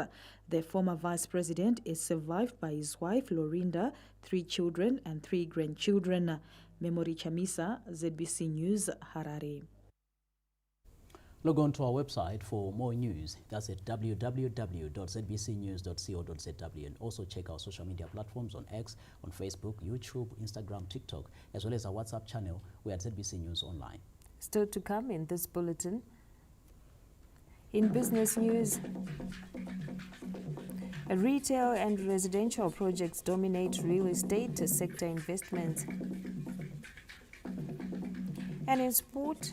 Speaker 27: The former vice president is survived by his wife Lorinda, 3 children and 3 grandchildren. Memory Chamisa, ZBC News, Harare.
Speaker 1: Log on to our website for more news. That's at www.zbcnews.co.zw, and also check our social media platforms on X, on Facebook, YouTube, Instagram, TikTok, as well as our WhatsApp channel. We're at ZBC News Online.
Speaker 2: Still to come in this bulletin. In business news, retail and residential projects dominate real estate sector investments. And in sport,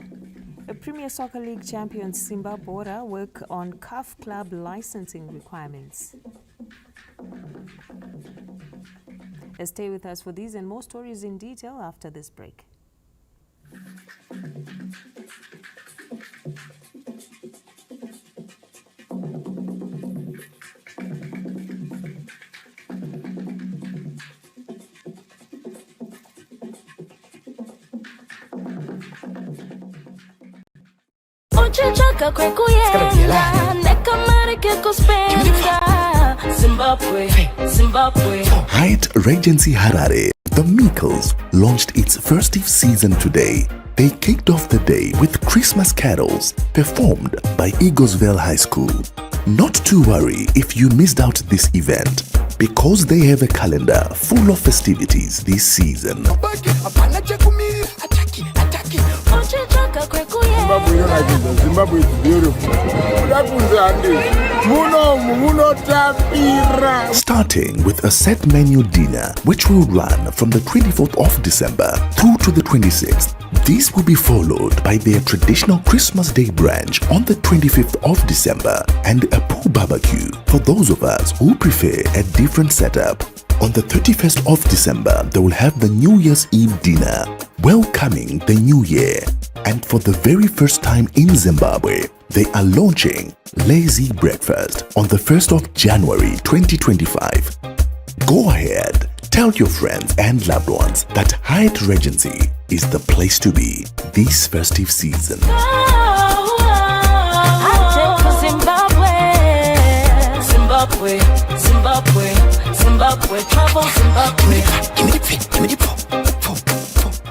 Speaker 2: a Premier Soccer League champion Zimbabwe work on CAF club licensing requirements. Stay with us for these and more stories in detail after this break.
Speaker 6: Hyatt Regency Harare, the Meekles, launched its festive season today. They kicked off the day with Christmas carols performed by Eaglesville High School. Not to worry if you missed out this event, because they have a calendar full of festivities this season.
Speaker 10: Zimbabwe is beautiful.
Speaker 6: Starting with a set menu dinner, which will run from the 24th of December through to the 26th. This will be followed by their traditional Christmas Day brunch on the 25th of December and a pool barbecue for those of us who prefer a different setup. On the 31st of December, they will have the New Year's Eve dinner, welcoming the new year. And for the very first time in Zimbabwe, they are launching Lazy Breakfast on the 1st of January 2025. Go ahead, tell your friends and loved ones that Hyatt Regency is the place to be this festive season.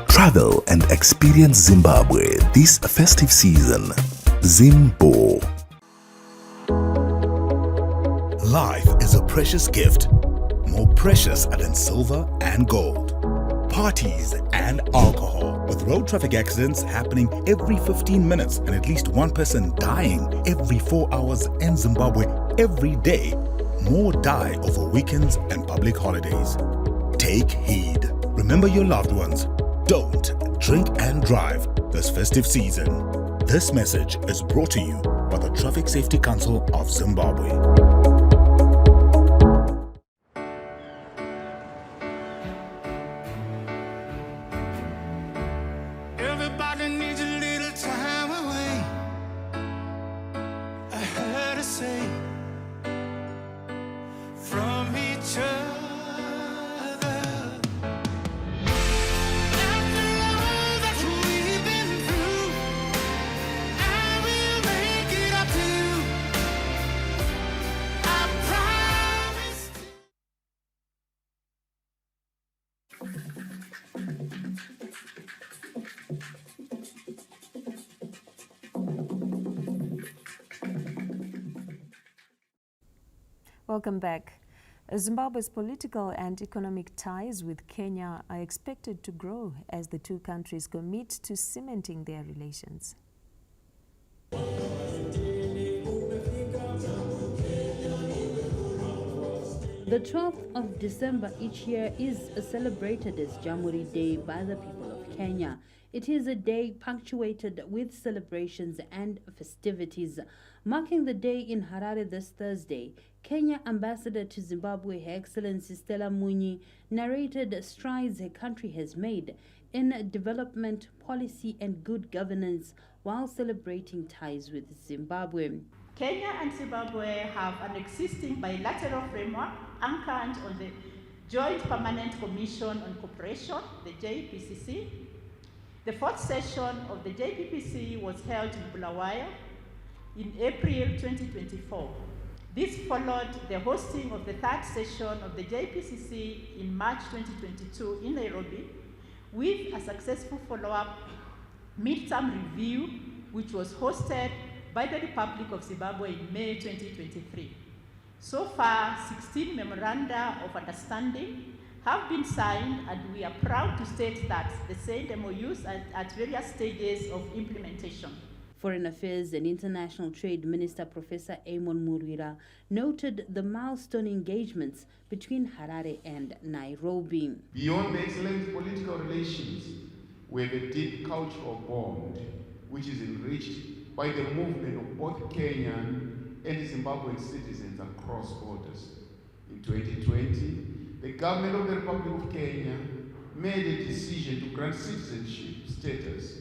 Speaker 6: Travel and experience Zimbabwe this festive season. Zimbo.
Speaker 11: Life is a precious gift, more precious than silver and gold. Parties and alcohol, with road traffic accidents happening every 15 minutes and at least one person dying every 4 hours in Zimbabwe every day. More die over weekends and public holidays. Take heed. Remember your loved ones. Don't drink and drive this festive season. This message is brought to you by the Traffic Safety Council of Zimbabwe.
Speaker 17: Everybody needs a little time away. I heard her say from each other.
Speaker 2: Welcome back. Zimbabwe's political and economic ties with Kenya are expected to grow as the two countries commit to cementing their relations.
Speaker 3: The 12th of December each year is celebrated as Jamhuri Day by the people of Kenya. It is a day punctuated with celebrations and festivities. Marking the day in Harare this Thursday, Kenya Ambassador to Zimbabwe, Her Excellency Stella Mwinyi, narrated strides her country has made in development, policy and good governance while celebrating ties with Zimbabwe.
Speaker 4: Kenya and Zimbabwe have an existing bilateral framework anchored on the Joint Permanent Commission on Cooperation, the JPCC. The fourth session of the JPPC was held in Bulawayo in April 2024. This followed the hosting of the third session of the JPCC in March 2022 in Nairobi, with a successful follow-up midterm review, which was hosted by the Republic of Zimbabwe in May 2023. So far, 16 memoranda of understanding have been signed, and we are proud to state that the said MOUs are at various stages of implementation.
Speaker 3: Foreign Affairs and International Trade Minister Professor Amon Murira noted the milestone engagements between Harare and Nairobi.
Speaker 7: Beyond the excellent political relations, we have a deep cultural bond, which is enriched by the movement of both Kenyan and Zimbabwean citizens across borders. In 2020, the government of the Republic of Kenya made a decision to grant citizenship status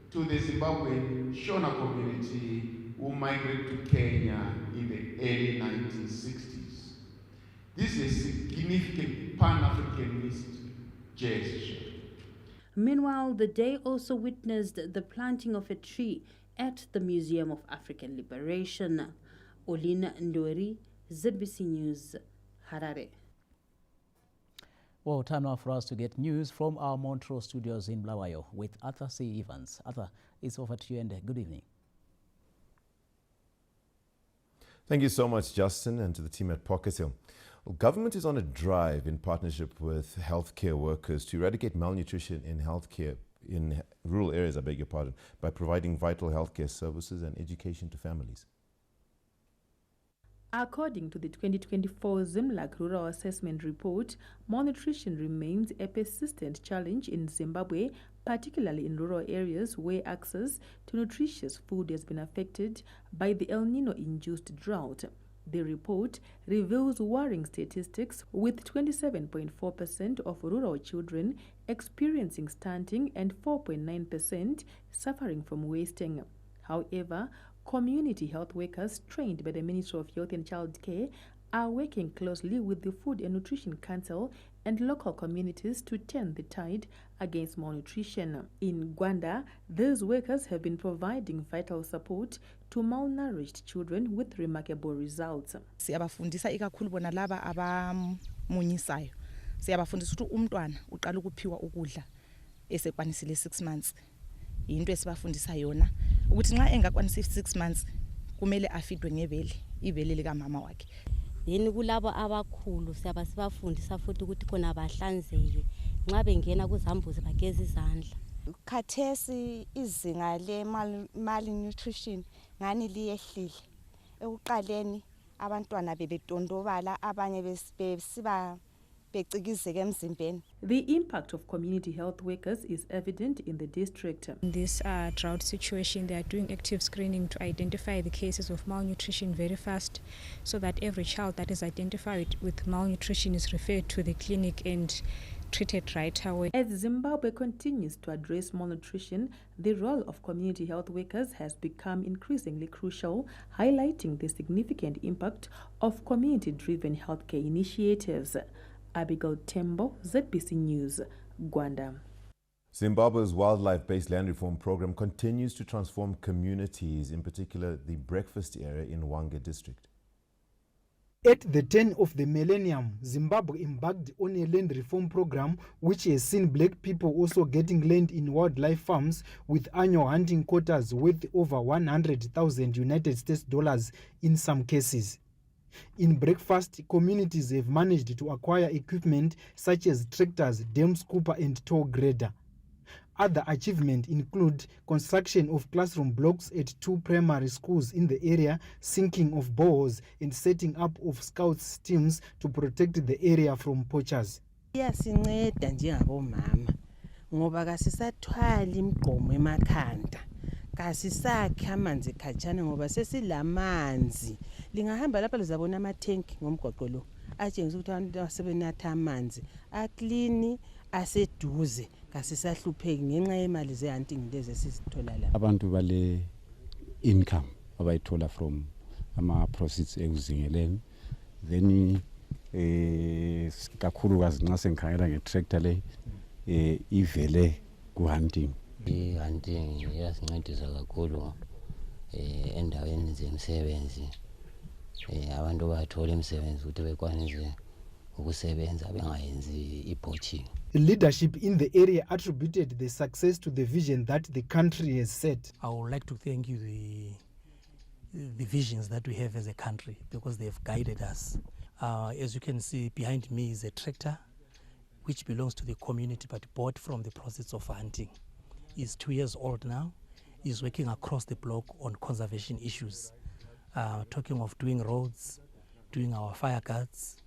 Speaker 7: to the Zimbabwean Shona community who migrated to Kenya in the early 1960s. This is a significant Pan-Africanist gesture.
Speaker 3: Meanwhile, the day also witnessed the planting of a tree at the Museum of African Liberation. Olina Ndori, ZBC News, Harare.
Speaker 1: Well, time now for us to get news from our Montrose studios in Bulawayo with Arthur C. Evans. Arthur, it's over to you and good evening.
Speaker 9: Thank you so much, Justin, and to the team at Pocket Hill. Well, government is on a drive in partnership with healthcare workers to eradicate malnutrition in healthcare in rural areas, by providing vital healthcare services and education to families.
Speaker 27: According to the 2024 ZIMLAC Rural Assessment Report, malnutrition remains a persistent challenge in Zimbabwe, particularly in rural areas where access to nutritious food has been affected by the El Nino-induced drought. The report reveals worrying statistics, with 27.4% of rural children experiencing stunting and 4.9% suffering from wasting. However, community health workers trained by the Ministry of Health and Child Care are working closely with the Food and Nutrition Council and local communities to turn the tide against malnutrition. In Gwanda, these workers have been providing vital support to malnourished children with remarkable results.
Speaker 19: Siyabafundisa ikakhulu bona laba abamunyisayo. Siyabafundisa ukuthi umntwana uqala ukuphiwa ukudla esekwanisile 6 months. Into esibafundisa yona ukuthi nxa engakwanisa 6 months kumele afidwe ngebele, ibele lika mama wakhe.
Speaker 20: Yini kulabo abakhulu siyabasibafundisa futhi ukuthi khona bahlanzeke nxa bengena kuzambuzi bageza izandla.
Speaker 21: Khathesi izinga le malnutrition ngani liyehlile. Ekuqaleni abantwana bebetondobala abanye besiba
Speaker 27: The impact of community health workers is evident in the district.
Speaker 22: In this drought situation, they are doing active screening to identify the cases of malnutrition very fast, so that every child that is identified with malnutrition is referred to the clinic and treated right away.
Speaker 27: As Zimbabwe continues to address malnutrition, the role of community health workers has become increasingly crucial, highlighting the significant impact of community-driven healthcare initiatives. Abigail Tembo, ZBC News, Gwanda.
Speaker 9: Zimbabwe's wildlife-based land reform program continues to transform communities, in particular the breakfast area in Hwange district.
Speaker 5: At the turn of the millennium, Zimbabwe embarked on a land reform program which has seen black people also getting land in wildlife farms, with annual hunting quotas worth over $100,000 in some cases. In breakfast, communities have managed to acquire equipment such as tractors, dam scooper and tow grader. Other achievements include construction of classroom blocks at 2 primary schools in the area, sinking of boreholes and setting up of scouts teams to protect the area from poachers.
Speaker 8: Iyasinceda njengabomama ngoba kasisathwali imigqomo emakhanda. Kasisakhe amanzi khatshana ngoba sesilamanzi. Lingahamba lapha lizabona amathenki ngomgwaqo lo. Atshengisa ukuthi abantu asebenatha amanzi aklini aseduze. Kasisahlupheki ngenxa yemali ze-hunting lezi esizithola la.
Speaker 13: Abantu bale income abayithola from ama-proceeds ekuzingeleni. Then kakhulukazi nxa sengikhangela nge-tractor le ivele ku-hunting.
Speaker 14: I-hunting iyasincedisa kakhulu endaweni zemisebenzi. Abantu bathola imisebenzi ukuthi bekwanise ukusebenza bengayenzi i-poaching.
Speaker 5: Leadership in the area attributed the success to the vision that the country has set.
Speaker 15: I would like to thank you the visions that we have as a country because they have guided us. As you can see behind me is a tractor which belongs to the community but bought from the process of hunting. He's 2 years old now. He's working across the block on conservation issues, talking of doing roads, doing our fire guards,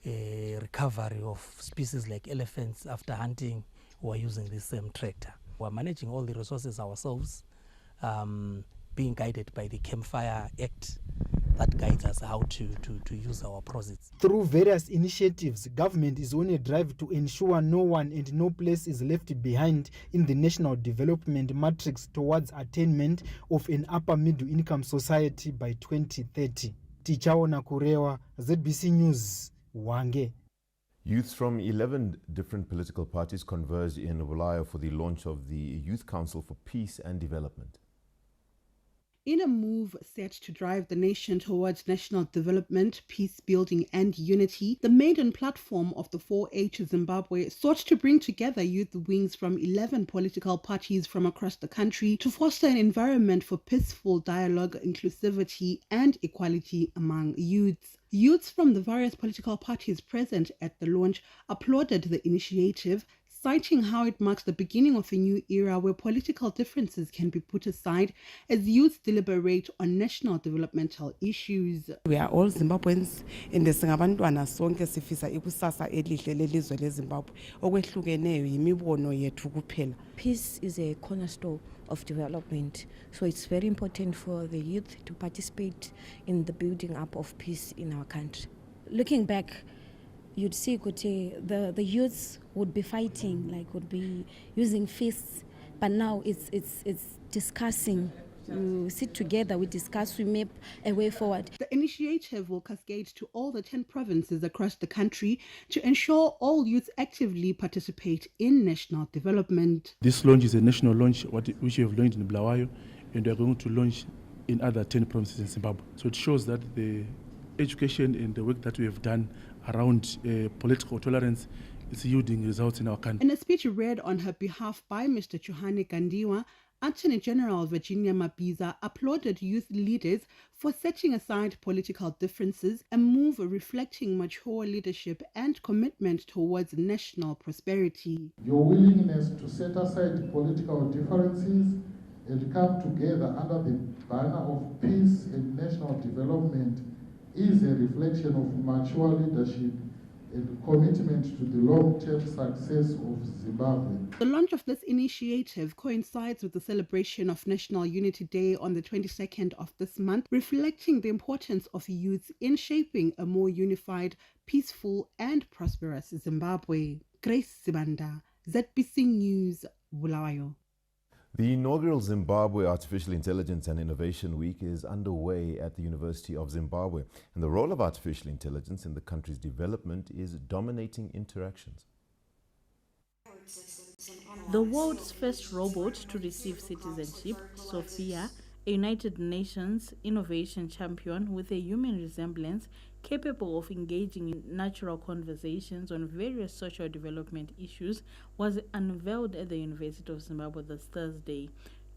Speaker 15: recovery of species like elephants after hunting. We are using this same tractor. We are managing all the resources ourselves, being guided by the Campfire Act that guides us how to use our proceeds.
Speaker 5: Through various initiatives, government is on a drive to ensure no one and no place is left behind in the national development matrix towards attainment of an upper middle income society by 2030. Tichaona Kurewa, ZBC News, Wange.
Speaker 9: Youths from 11 different political parties converged in Bulawayo for the launch of the Youth Council for Peace and Development.
Speaker 16: In a move set to drive the nation towards national development, peace building and unity, the maiden platform of the 4H Zimbabwe sought to bring together youth wings from 11 political parties from across the country to foster an environment for peaceful dialogue, inclusivity and equality among youths. Youths from the various political parties present at the launch applauded the initiative, citing how it marks the beginning of a new era where political differences can be put aside as youths deliberate on national developmental issues.
Speaker 8: We are all Zimbabweans and singabantwana sonke sifisa ikusasa elihle lelizwe leZimbabwe. Okwehlukeneyo yimibono yethu kuphela.
Speaker 23: Peace is a cornerstone of development, so it's very important for the youth to participate in the building up of peace in our country. Looking back, you'd see the youths would be fighting, like would be using fists, but now it's discussing. We sit together, we discuss, we map a way forward.
Speaker 16: The initiative will cascade to all the 10 provinces across the country to ensure all youths actively participate in national development.
Speaker 24: This launch is a national launch, which we have launched in Bulawayo, and we are going to launch in other 10 provinces in Zimbabwe. So it shows that the education and the work that we have done around political tolerance is yielding results in our country.
Speaker 16: In a speech read on her behalf by Mr. Chuhane Gandiwa, Attorney General Virginia Mabiza applauded youth leaders for setting aside political differences, a move reflecting mature leadership and commitment towards national prosperity.
Speaker 25: Your willingness to set aside political differences and come together under the banner of peace and national development is a reflection of mature leadership and commitment to the long-term success of Zimbabwe.
Speaker 16: The launch of this initiative coincides with the celebration of National Unity Day on the 22nd of this month, reflecting the importance of youth in shaping a more unified, peaceful and prosperous Zimbabwe. Grace Sibanda, ZBC News, Bulawayo.
Speaker 9: The inaugural Zimbabwe Artificial Intelligence and Innovation Week is underway at the University of Zimbabwe, and the role of artificial intelligence in the country's development is dominating interactions.
Speaker 12: The world's first robot to receive citizenship, Sophia, a United Nations innovation champion with a human resemblance capable of engaging in natural conversations on various social development issues, was unveiled at the University of Zimbabwe this Thursday.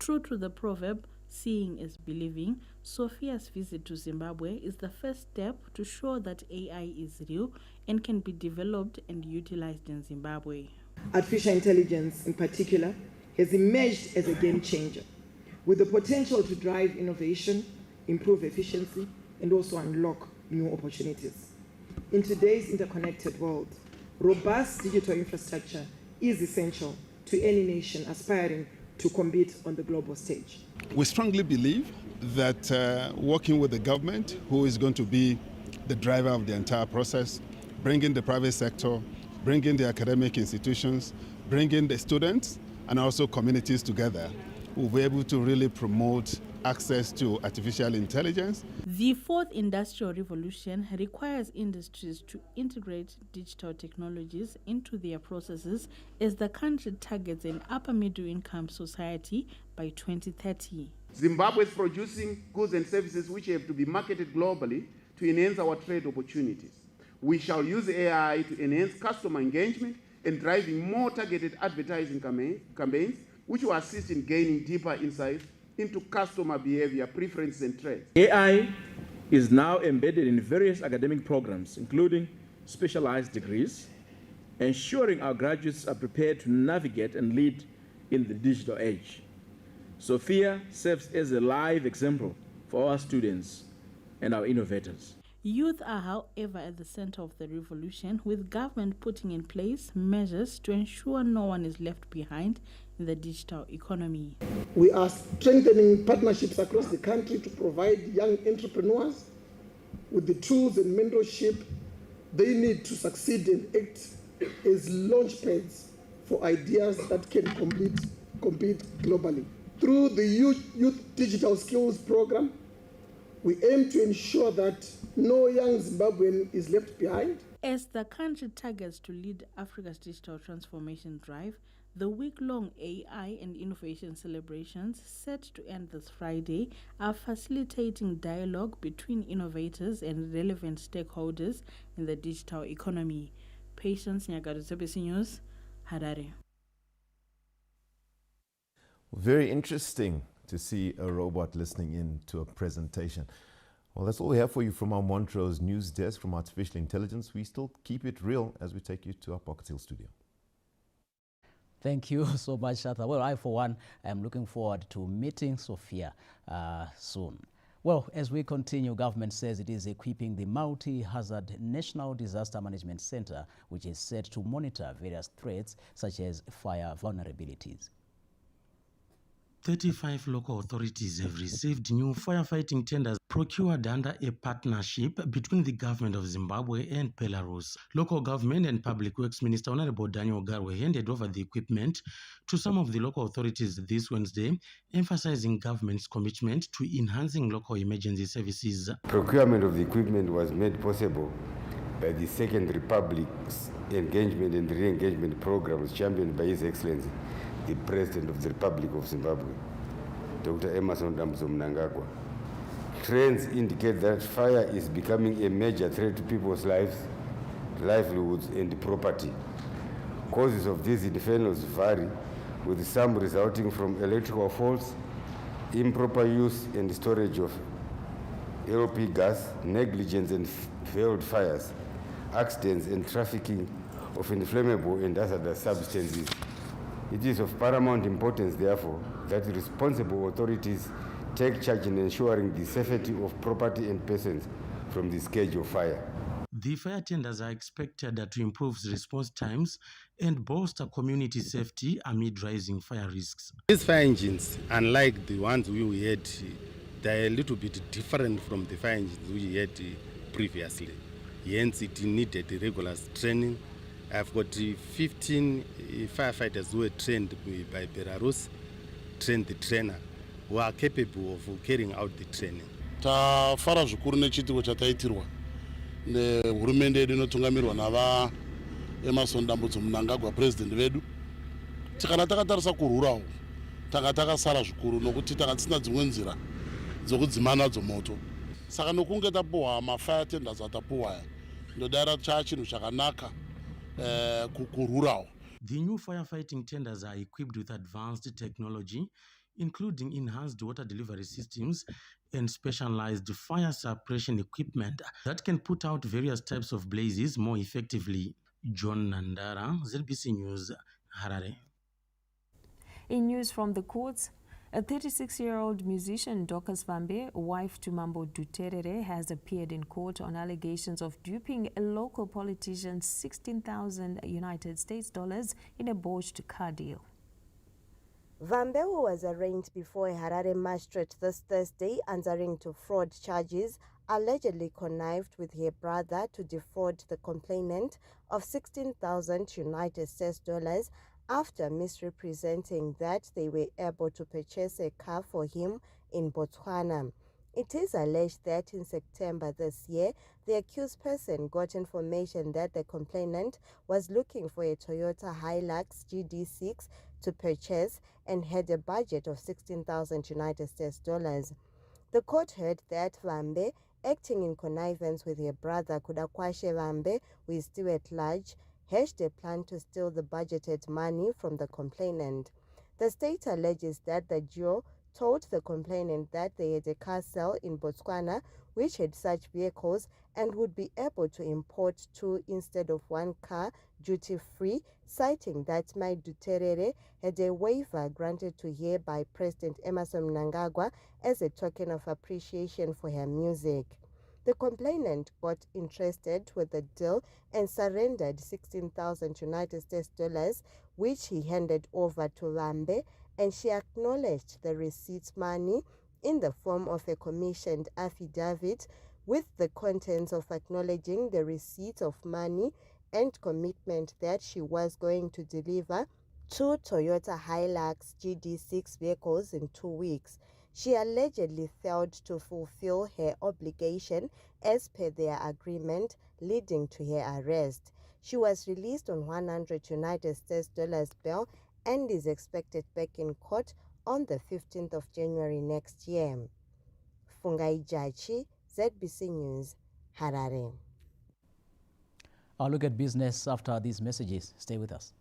Speaker 12: True to the proverb, seeing is believing, Sophia's visit to Zimbabwe is the first step to show that AI is real and can be developed and utilized in Zimbabwe.
Speaker 2: Artificial intelligence, in particular, has emerged as a game changer, with the potential to drive innovation, improve efficiency, and also unlock new opportunities. In today's interconnected world, robust digital infrastructure is essential to any nation aspiring to compete on the global stage.
Speaker 6: We strongly believe that working with the government, who is going to be the driver of the entire process, bringing the private sector, bringing the academic institutions, bringing the students, and also communities together, will be able to really promote access to artificial intelligence.
Speaker 12: The fourth industrial revolution requires industries to integrate digital technologies into their processes as the country targets an upper middle income society by 2030.
Speaker 10: Zimbabwe is producing goods and services which have to be marketed globally to enhance our trade opportunities. We shall use AI to enhance customer engagement and driving more targeted advertising campaigns which will assist in gaining deeper insights into customer behavior, preferences, and trends.
Speaker 11: AI is now embedded in various academic programs, including specialized degrees, ensuring our graduates are prepared to navigate and lead in the digital age. Sophia serves as a live example for our students and our innovators.
Speaker 12: Youth are, however, at the center of the revolution, with government putting in place measures to ensure no one is left behind in the digital economy.
Speaker 2: We are strengthening partnerships across the country to provide young entrepreneurs with the tools and mentorship they need to succeed and act as launchpads for ideas that can compete globally. Through the Youth Digital Skills Program, we aim to ensure that no young Zimbabwean is left behind.
Speaker 12: As the country targets to lead Africa's digital transformation drive, the week-long AI and innovation celebrations set to end this Friday are facilitating dialogue between innovators and relevant stakeholders in the digital economy. Patience Nyagadu, ZBC News, Harare.
Speaker 9: Very interesting to see a robot listening in to a presentation. Well, that's all we have for you from our Montrose news desk from Artificial Intelligence. We still keep it real as we take you to our Pocket Hill studio.
Speaker 1: Thank you so much, Shatha. Well, I, for one, am looking forward to meeting Sophia soon. Well, as we continue, government says it is equipping the Multi-Hazard National Disaster Management Center, which is set to monitor various threats such as fire vulnerabilities.
Speaker 17: 35 local authorities have received new firefighting tenders procured under a partnership between the government of Zimbabwe and Belarus. Local Government and Public Works Minister Honorable Daniel Garwe handed over the equipment to some of the local authorities this Wednesday, emphasizing government's commitment to enhancing local emergency services.
Speaker 18: Procurement of the equipment was made possible by the Second Republic's engagement and re-engagement programs championed by His Excellency, the President of the Republic of Zimbabwe, Dr. Emerson Mnangagwa. Trends indicate that fire is becoming a major threat to people's lives, livelihoods, and property. Causes of these infernos vary, with some resulting from electrical faults, improper use and storage of LP gas, negligence and failed fires, accidents, and trafficking of inflammable and hazardous substances. It is of paramount importance, therefore, that responsible authorities take charge in ensuring the safety of property and persons from the scourge of fire.
Speaker 17: The fire tenders are expected to improve response times and bolster community safety amid rising fire risks.
Speaker 6: These fire engines, unlike the ones we had, they are a little bit different from the fire engines we had previously. Hence, it needed regular training. I've got 15 firefighters who were trained by Belarus, trained the trainer, who are capable of carrying out the training.
Speaker 26: Tafara zvikuru nechitiko chataitirwa nehurumende yedu inotungamirwa nava Emerson Mnangagwa president vedu. Tikana takatarisa kururawo tanga takasara zvikuru nokuti tanga tisina dzimwe nzira dzokudzima nadzo moto. Saka nokunge tapuhwa mafire tenders atapuhwa ndodara chinhu chakanaka.
Speaker 17: The new firefighting tenders are equipped with advanced technology, including enhanced water delivery systems and specialized fire suppression equipment that can put out various types of blazes more effectively. John Nandara, ZBC News, Harare.
Speaker 3: In news from the courts, a 36-year-old musician, Dorcas Vambe, wife to Mambo Duterere, has appeared in court on allegations of duping a local politician 16,000 United States dollars in a botched car deal.
Speaker 4: Vambe, who was arraigned before a Harare magistrate this Thursday answering to fraud charges, allegedly connived with her brother to defraud the complainant of 16,000 United States dollars after misrepresenting that they were able to purchase a car for him in Botswana. It is alleged that in September this year, the accused person got information that the complainant was looking for a Toyota Hilux GD6 to purchase and had a budget of 16,000 United States dollars. The court heard that Vambe, acting in connivance with her brother Kudakwashe Vambe, who is still at large, hatched a plan to steal the budgeted money from the complainant. The state alleges that the duo told the complainant that they had a car sale in Botswana which had such vehicles and would be able to import two instead of one car duty-free, citing that Mai Duterere had a waiver granted to her by President Emmerson Mnangagwa as a token of appreciation for her music. The complainant got interested with the deal and surrendered 16,000 United States dollars, which he handed over to Vambe, and she acknowledged the receipt's money in the form of a commissioned affidavit with the contents of acknowledging the receipt of money and commitment that she was going to deliver two Toyota Hilux GD6 vehicles in 2 weeks. She allegedly failed to fulfill her obligation as per their agreement, leading to her arrest. She was released on 100 United States dollars bail and is expected back in court on the 15th of January next year. Fungai Jachi, ZBC News, Harare.
Speaker 1: I'll look at business after these messages. Stay with us.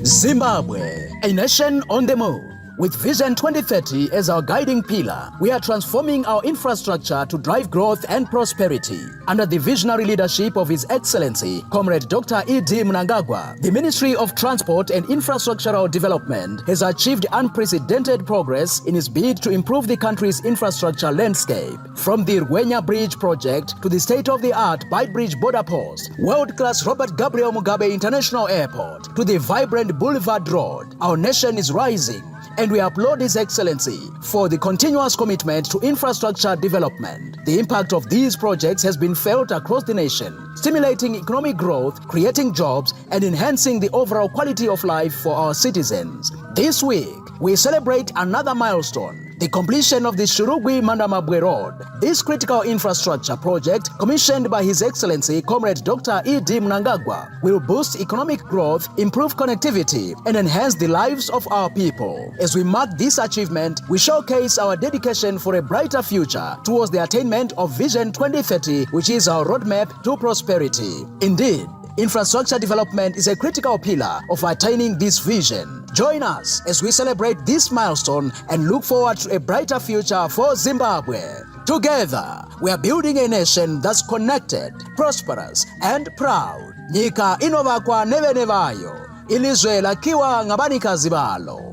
Speaker 7: Zimbabwe, a nation on the move. With Vision 2030 as our guiding pillar, we are transforming our infrastructure to drive growth and prosperity. Under the visionary leadership of His Excellency, Comrade Dr. E.D. Mnangagwa, the Ministry of Transport and Infrastructural Development has achieved unprecedented progress in its bid to improve the country's infrastructure landscape. From the Rwenya Bridge project to the state-of-the-art Bight Bridge border post, world-class Robert Gabriel Mugabe International Airport, to the vibrant Boulevard Road, our nation is rising. And we applaud His Excellency for the continuous commitment to infrastructure development. The impact of these projects has been felt across the nation, stimulating economic growth, creating jobs, and enhancing the overall quality of life for our citizens. This week, we celebrate another milestone, the completion of the Shurugwi-Mandamabwe Road. This critical infrastructure project, commissioned by His Excellency Comrade Dr. E.D. Mnangagwa, will boost economic growth, improve connectivity, and enhance the lives of our people. As we mark this achievement, we showcase our dedication for a brighter future towards the attainment of Vision 2030, which is our roadmap to prosperity. Indeed, infrastructure development is a critical pillar of attaining this vision. Join us as we celebrate this milestone and look forward to a brighter future for Zimbabwe. Together, we are building a nation that's connected, prosperous, and proud. Nyika inovakwa nevenevayo, ilizwe lakiwa ngabanikazi balo.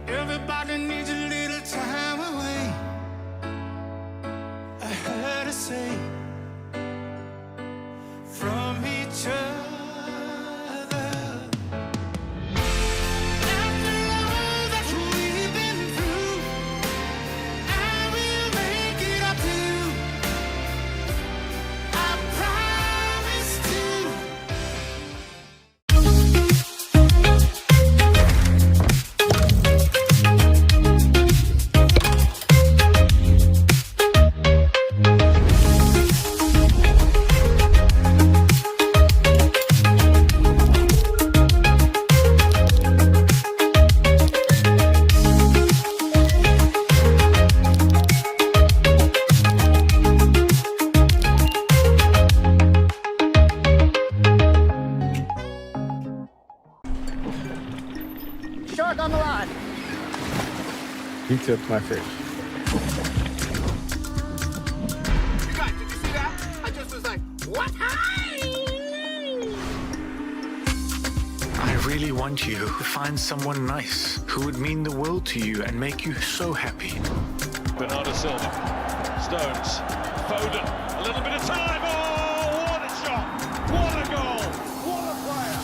Speaker 19: Everybody needs a little time away. I heard her say from each other. After all that we've been through, I will make it up to you. I promise to.
Speaker 13: of my fish.
Speaker 19: Guys, did you see that? I just was like, what?
Speaker 14: I really want you to find someone nice who would mean the world to you and make you so happy.
Speaker 15: Bernardo Silva, Stones, Foden, a little bit of time. Oh, what a shot! What a goal! What a player!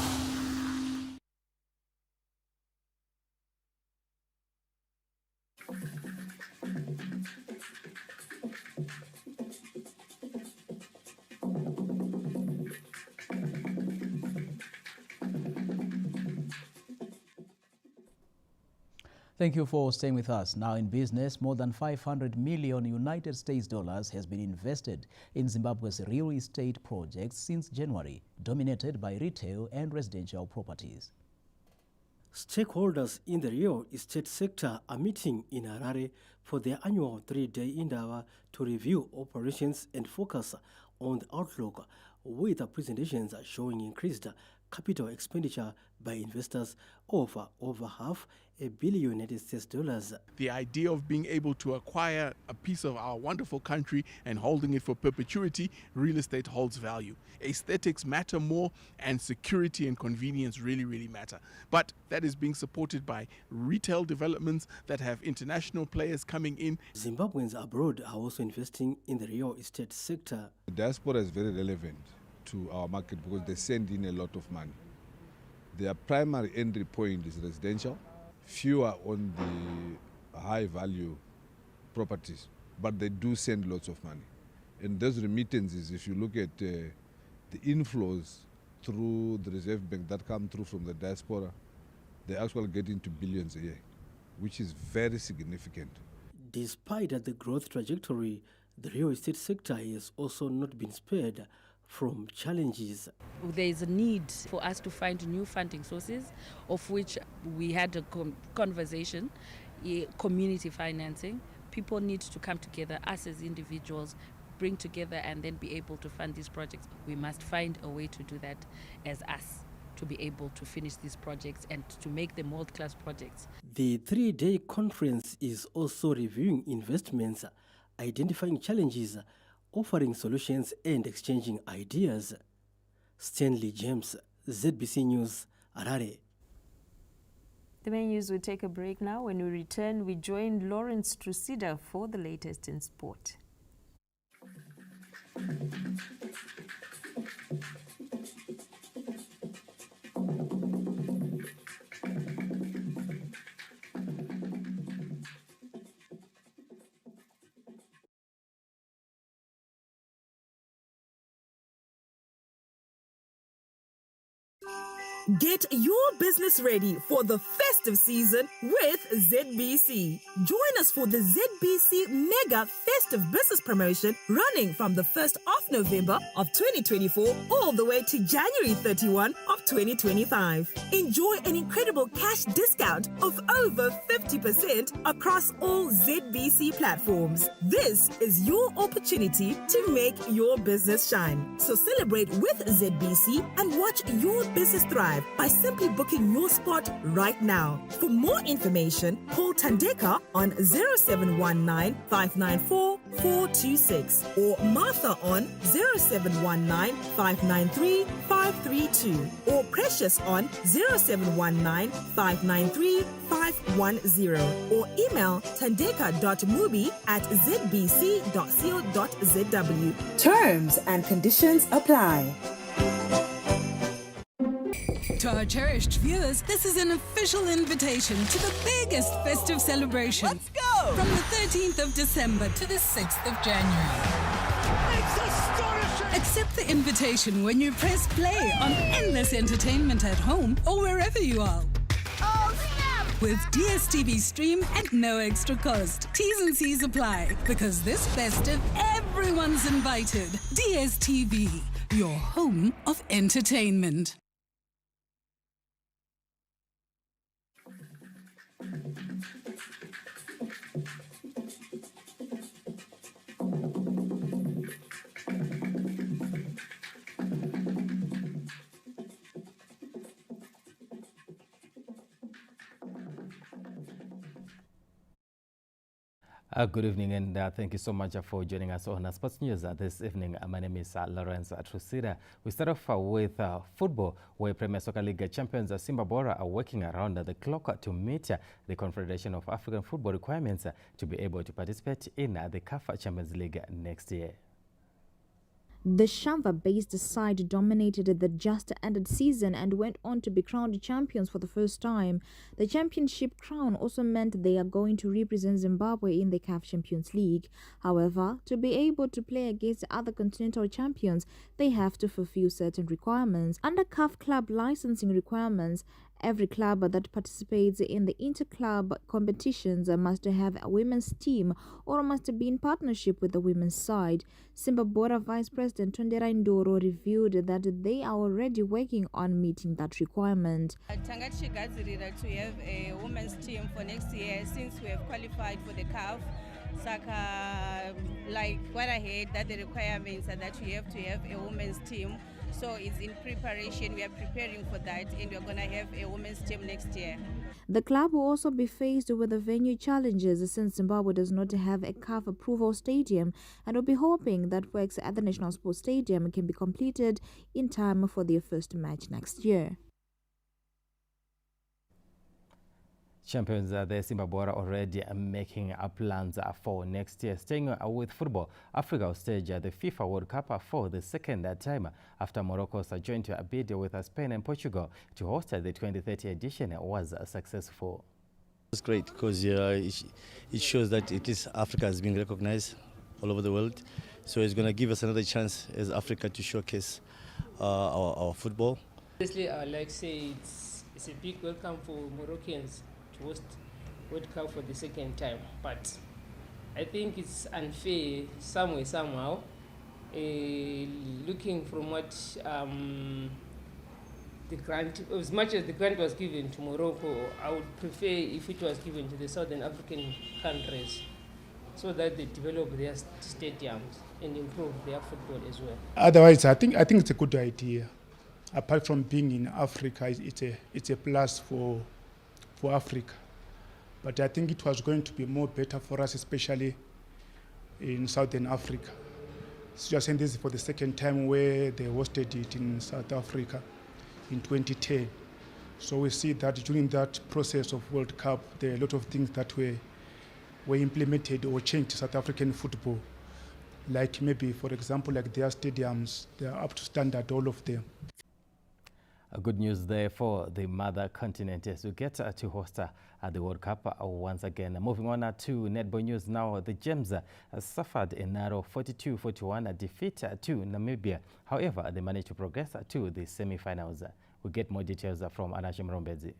Speaker 1: Thank you for staying with us. Now in business, more than 500 million United States dollars has been invested in Zimbabwe's real estate projects since January, dominated by retail and residential properties.
Speaker 20: Stakeholders in the real estate sector are meeting in Harare for their annual three-day endeavor to review operations and focus on the outlook, with the presentations showing increased capital expenditure by investors of over $500 million United States dollars.
Speaker 21: The idea of being able to acquire a piece of our wonderful country and holding it for perpetuity, real estate holds value. Aesthetics matter more, and security and convenience really, really matter. But that is being supported by retail developments that have international players coming in.
Speaker 20: Zimbabweans abroad are also investing in the real estate sector.
Speaker 22: The diaspora is very relevant to our market because they send in a lot of money. Their primary entry point is residential, fewer on the high value properties, but they do send lots of money. And those remittances, if you look at the inflows through the Reserve Bank that come through from the diaspora, they actually get into billions a year, which is very significant.
Speaker 20: Despite the growth trajectory, the real estate sector has also not been spared from challenges.
Speaker 27: There is a need for us to find new funding sources, of which we had a conversation, community financing. People need to come together, us as individuals, bring together and then be able to fund these projects. We must find a way to do that as us, to be able to finish these projects and to make them world-class projects.
Speaker 20: The three-day conference is also reviewing investments, identifying challenges, offering solutions and exchanging ideas. Stanley James, ZBC News, Harare.
Speaker 3: The main news will take a break now. When we return, we join Lawrence Trusida for the latest in sport.
Speaker 28: Get your business ready for the festive season with ZBC. Join us for the ZBC Mega Festive Business Promotion running from the 1st of November of 2024 all the way to January 31 of 2025. Enjoy an incredible cash discount of over 50% across all ZBC platforms. This is your opportunity to make your business shine. So celebrate with ZBC and watch your business thrive by simply booking your spot right now. For more information, call Tandeka on 0719 594 426 or Martha on 0719 593 532 or Precious on 0719 593 510 or email tandeka.mubi@zbc.co.zw. Terms and conditions apply.
Speaker 29: To our cherished viewers, this is an official invitation to the biggest festive celebration. Let's go! From the 13th of December to the 6th of January. It's astonishing! Accept the invitation when you press play on endless entertainment at home or wherever you are. Oh, snap! With DSTV Stream at no extra cost. T's and C's apply, because this festive, everyone's invited. DSTV, your home of entertainment.
Speaker 5: Good evening, and thank you so much for joining us on Sports News this evening. My name is Lawrence Trusida. We start off with football, where Premier Soccer League champions Zimbabwe are working around the clock to meet the Confederation of African Football requirements to be able to participate in the CAF Champions League next year.
Speaker 8: The Shamba-based side dominated the just-ended season and went on to be crowned champions for the first time. The championship crown also meant they are going to represent Zimbabwe in the CAF Champions League. However, to be able to play against other continental champions, they have to fulfill certain requirements. Under CAF club licensing requirements, every club that participates in the inter-club competitions must have a women's team or must be in partnership with the women's side. Zimbabwe Vice President Tondera Ndoro revealed that they are already working on meeting that requirement.
Speaker 10: Tanga tichigadzirira to have a women's team for next year since we have qualified for the CAF. Saka, like what I heard, that the requirements are that you have to have a women's team. So it's in preparation, we are preparing for that, and we're going to have a women's team next year.
Speaker 8: The club will also be faced with the venue challenges since Zimbabwe does not have a CAF approval stadium, and will be hoping that works at the National Sports Stadium can be completed in time for their first match next year.
Speaker 5: Champions the Zimbabwe are already making plans for next year. Staying with football, Africa will stage the FIFA World Cup for the second time after Morocco's joint bid with Spain and Portugal to host the 2030 edition was successful.
Speaker 11: It's great because it shows that at least Africa is being recognized all over the world. So it's going to give us another chance as Africa to showcase our football.
Speaker 13: Honestly, I like to say it's a big welcome for Moroccans to host World Cup for the second time, but I think it's unfair somehow. Looking from what the grant, as much as the grant was given to Morocco, I would prefer if it was given to the Southern African countries so that they develop their stadiums and improve their football as well.
Speaker 16: Otherwise, I think it's a good idea. Apart from being in Africa, it's a plus for Africa. But I think it was going to be more better for us, especially in Southern Africa. So just saying this is for the second time where they hosted it in South Africa in 2010. So we see that during that process of World Cup, there are a lot of things that were implemented or changed to South African football. Like maybe, for example, like their stadiums, they are up to standard, all of them.
Speaker 5: Good news there for the mother continent as we get to host the World Cup once again. Moving on to netball news now, the Gems suffered a narrow 42-41 defeat to Namibia. However, they managed to progress to the semi-finals. We get more details from Anashim Rombezi.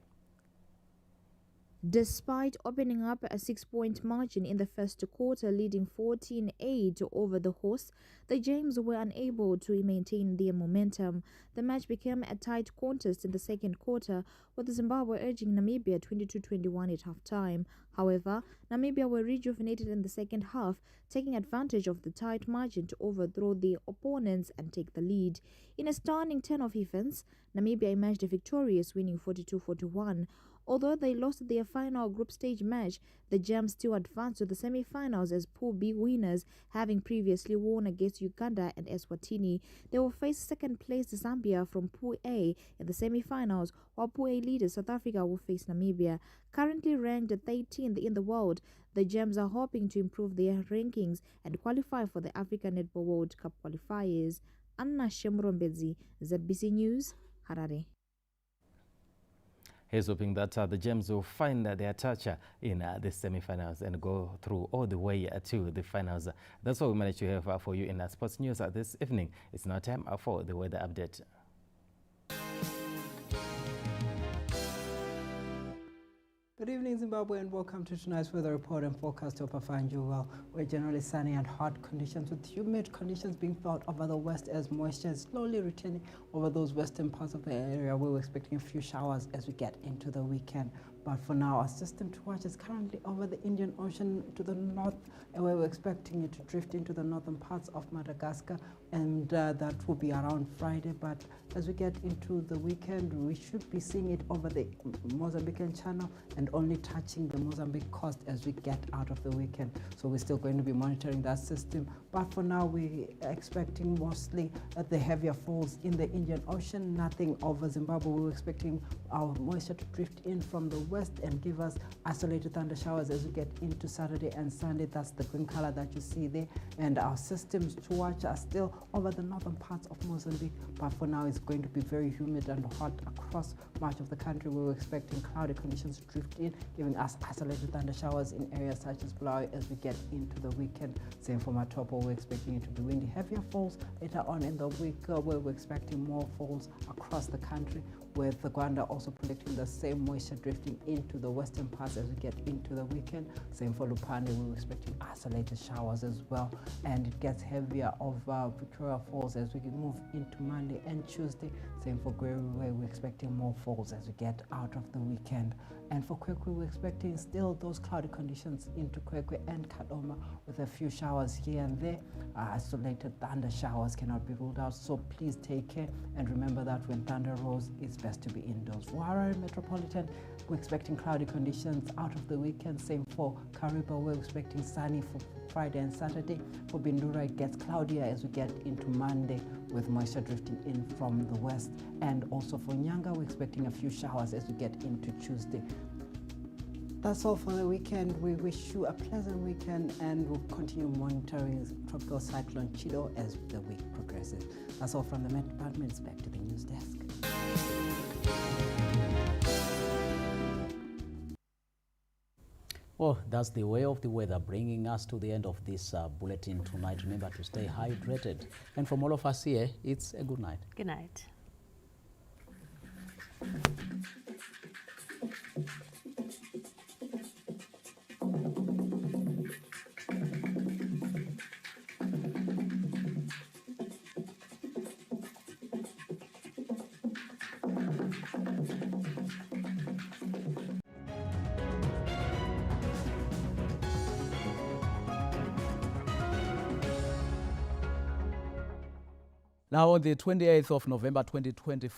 Speaker 8: Despite opening up a 6-point margin in the first quarter, leading 14-8 over the hosts, the Gems were unable to maintain their momentum. The match became a tight contest in the second quarter, with Zimbabwe urging Namibia 22-21 at halftime. However, Namibia were rejuvenated in the second half, taking advantage of the tight margin to overthrow their opponents and take the lead. In a stunning turn of events, Namibia emerged victorious, winning 42-41. Although they lost their final group stage match, the Gems still advanced to the semi-finals as Pool B winners, having previously won against Uganda and Eswatini. They will face second-placed Zambia from Pool A in the semi-finals, while Pool A leaders South Africa will face Namibia. Currently ranked 13th in the world, the Gems are hoping to improve their rankings and qualify for the African Netball World Cup qualifiers. Anna Shemrombezi, ZBC News, Harare.
Speaker 5: He's hoping that the Gems will find their touch in the semi-finals and go through all the way to the finals. That's what we managed to have for you in sports news this evening. It's now time for the weather update.
Speaker 23: Good evening, Zimbabwe, and welcome to tonight's weather report and forecast. Hope I find you well. We're generally sunny and hot conditions, with humid conditions being felt over the west as moisture is slowly returning over those western parts of the area, where we're expecting a few showers as we get into the weekend. But for now, our system to watch is currently over the Indian Ocean to the north, and we're expecting it to drift into the northern parts of Madagascar, and that will be around Friday. But as we get into the weekend, we should be seeing it over the Mozambican channel and only touching the Mozambique coast as we get out of the weekend. So we're still going to be monitoring that system. But for now, we're expecting mostly the heavier falls in the Indian Ocean, nothing over Zimbabwe. We're expecting our moisture to drift in from the west and give us isolated thunder showers as we get into Saturday and Sunday. That's the green color that you see there. And our systems to watch are still over the northern parts of Mozambique. But for now, it's going to be very humid and hot across much of the country. We're expecting cloudy conditions to drift in, giving us isolated thunder showers in areas such as Bulawayo as we get into the weekend. Same for Matopo, we're expecting it to be windy. Heavier falls later on in the week, where we're expecting more falls across the country, with the Gwanda also predicting the same moisture drifting into the western parts as we get into the weekend. Same for Lupane, we're expecting isolated showers as well, and it gets heavier over Victoria Falls as we move into Monday and Tuesday. Same for Gweru, we're expecting more falls as we get out of the weekend. And for Kwekwe, we're expecting still those cloudy conditions into Kwekwe and Kadoma, with a few showers here and there. Isolated thunder showers cannot be ruled out, so please take care and remember that when thunder rolls, it's best to be indoors. For Harare Metropolitan, we're expecting cloudy conditions out of the weekend. Same for Kariba, we're expecting sunny for Friday and Saturday. For Bindura, it gets cloudier as we get into Monday, with moisture drifting in from the west. And also for Nyanga, we're expecting a few showers as we get into Tuesday. That's all for the weekend. We wish you a pleasant weekend, and we'll continue monitoring Tropical Cyclone Chido as the week progresses. That's all from the Met Department. It's back to the news desk.
Speaker 1: Well, that's the way of the weather, bringing us to the end of this bulletin tonight. Remember to stay hydrated. And from all of us here, it's a good night.
Speaker 3: Good night.
Speaker 1: Now, on the 28th of November 2024,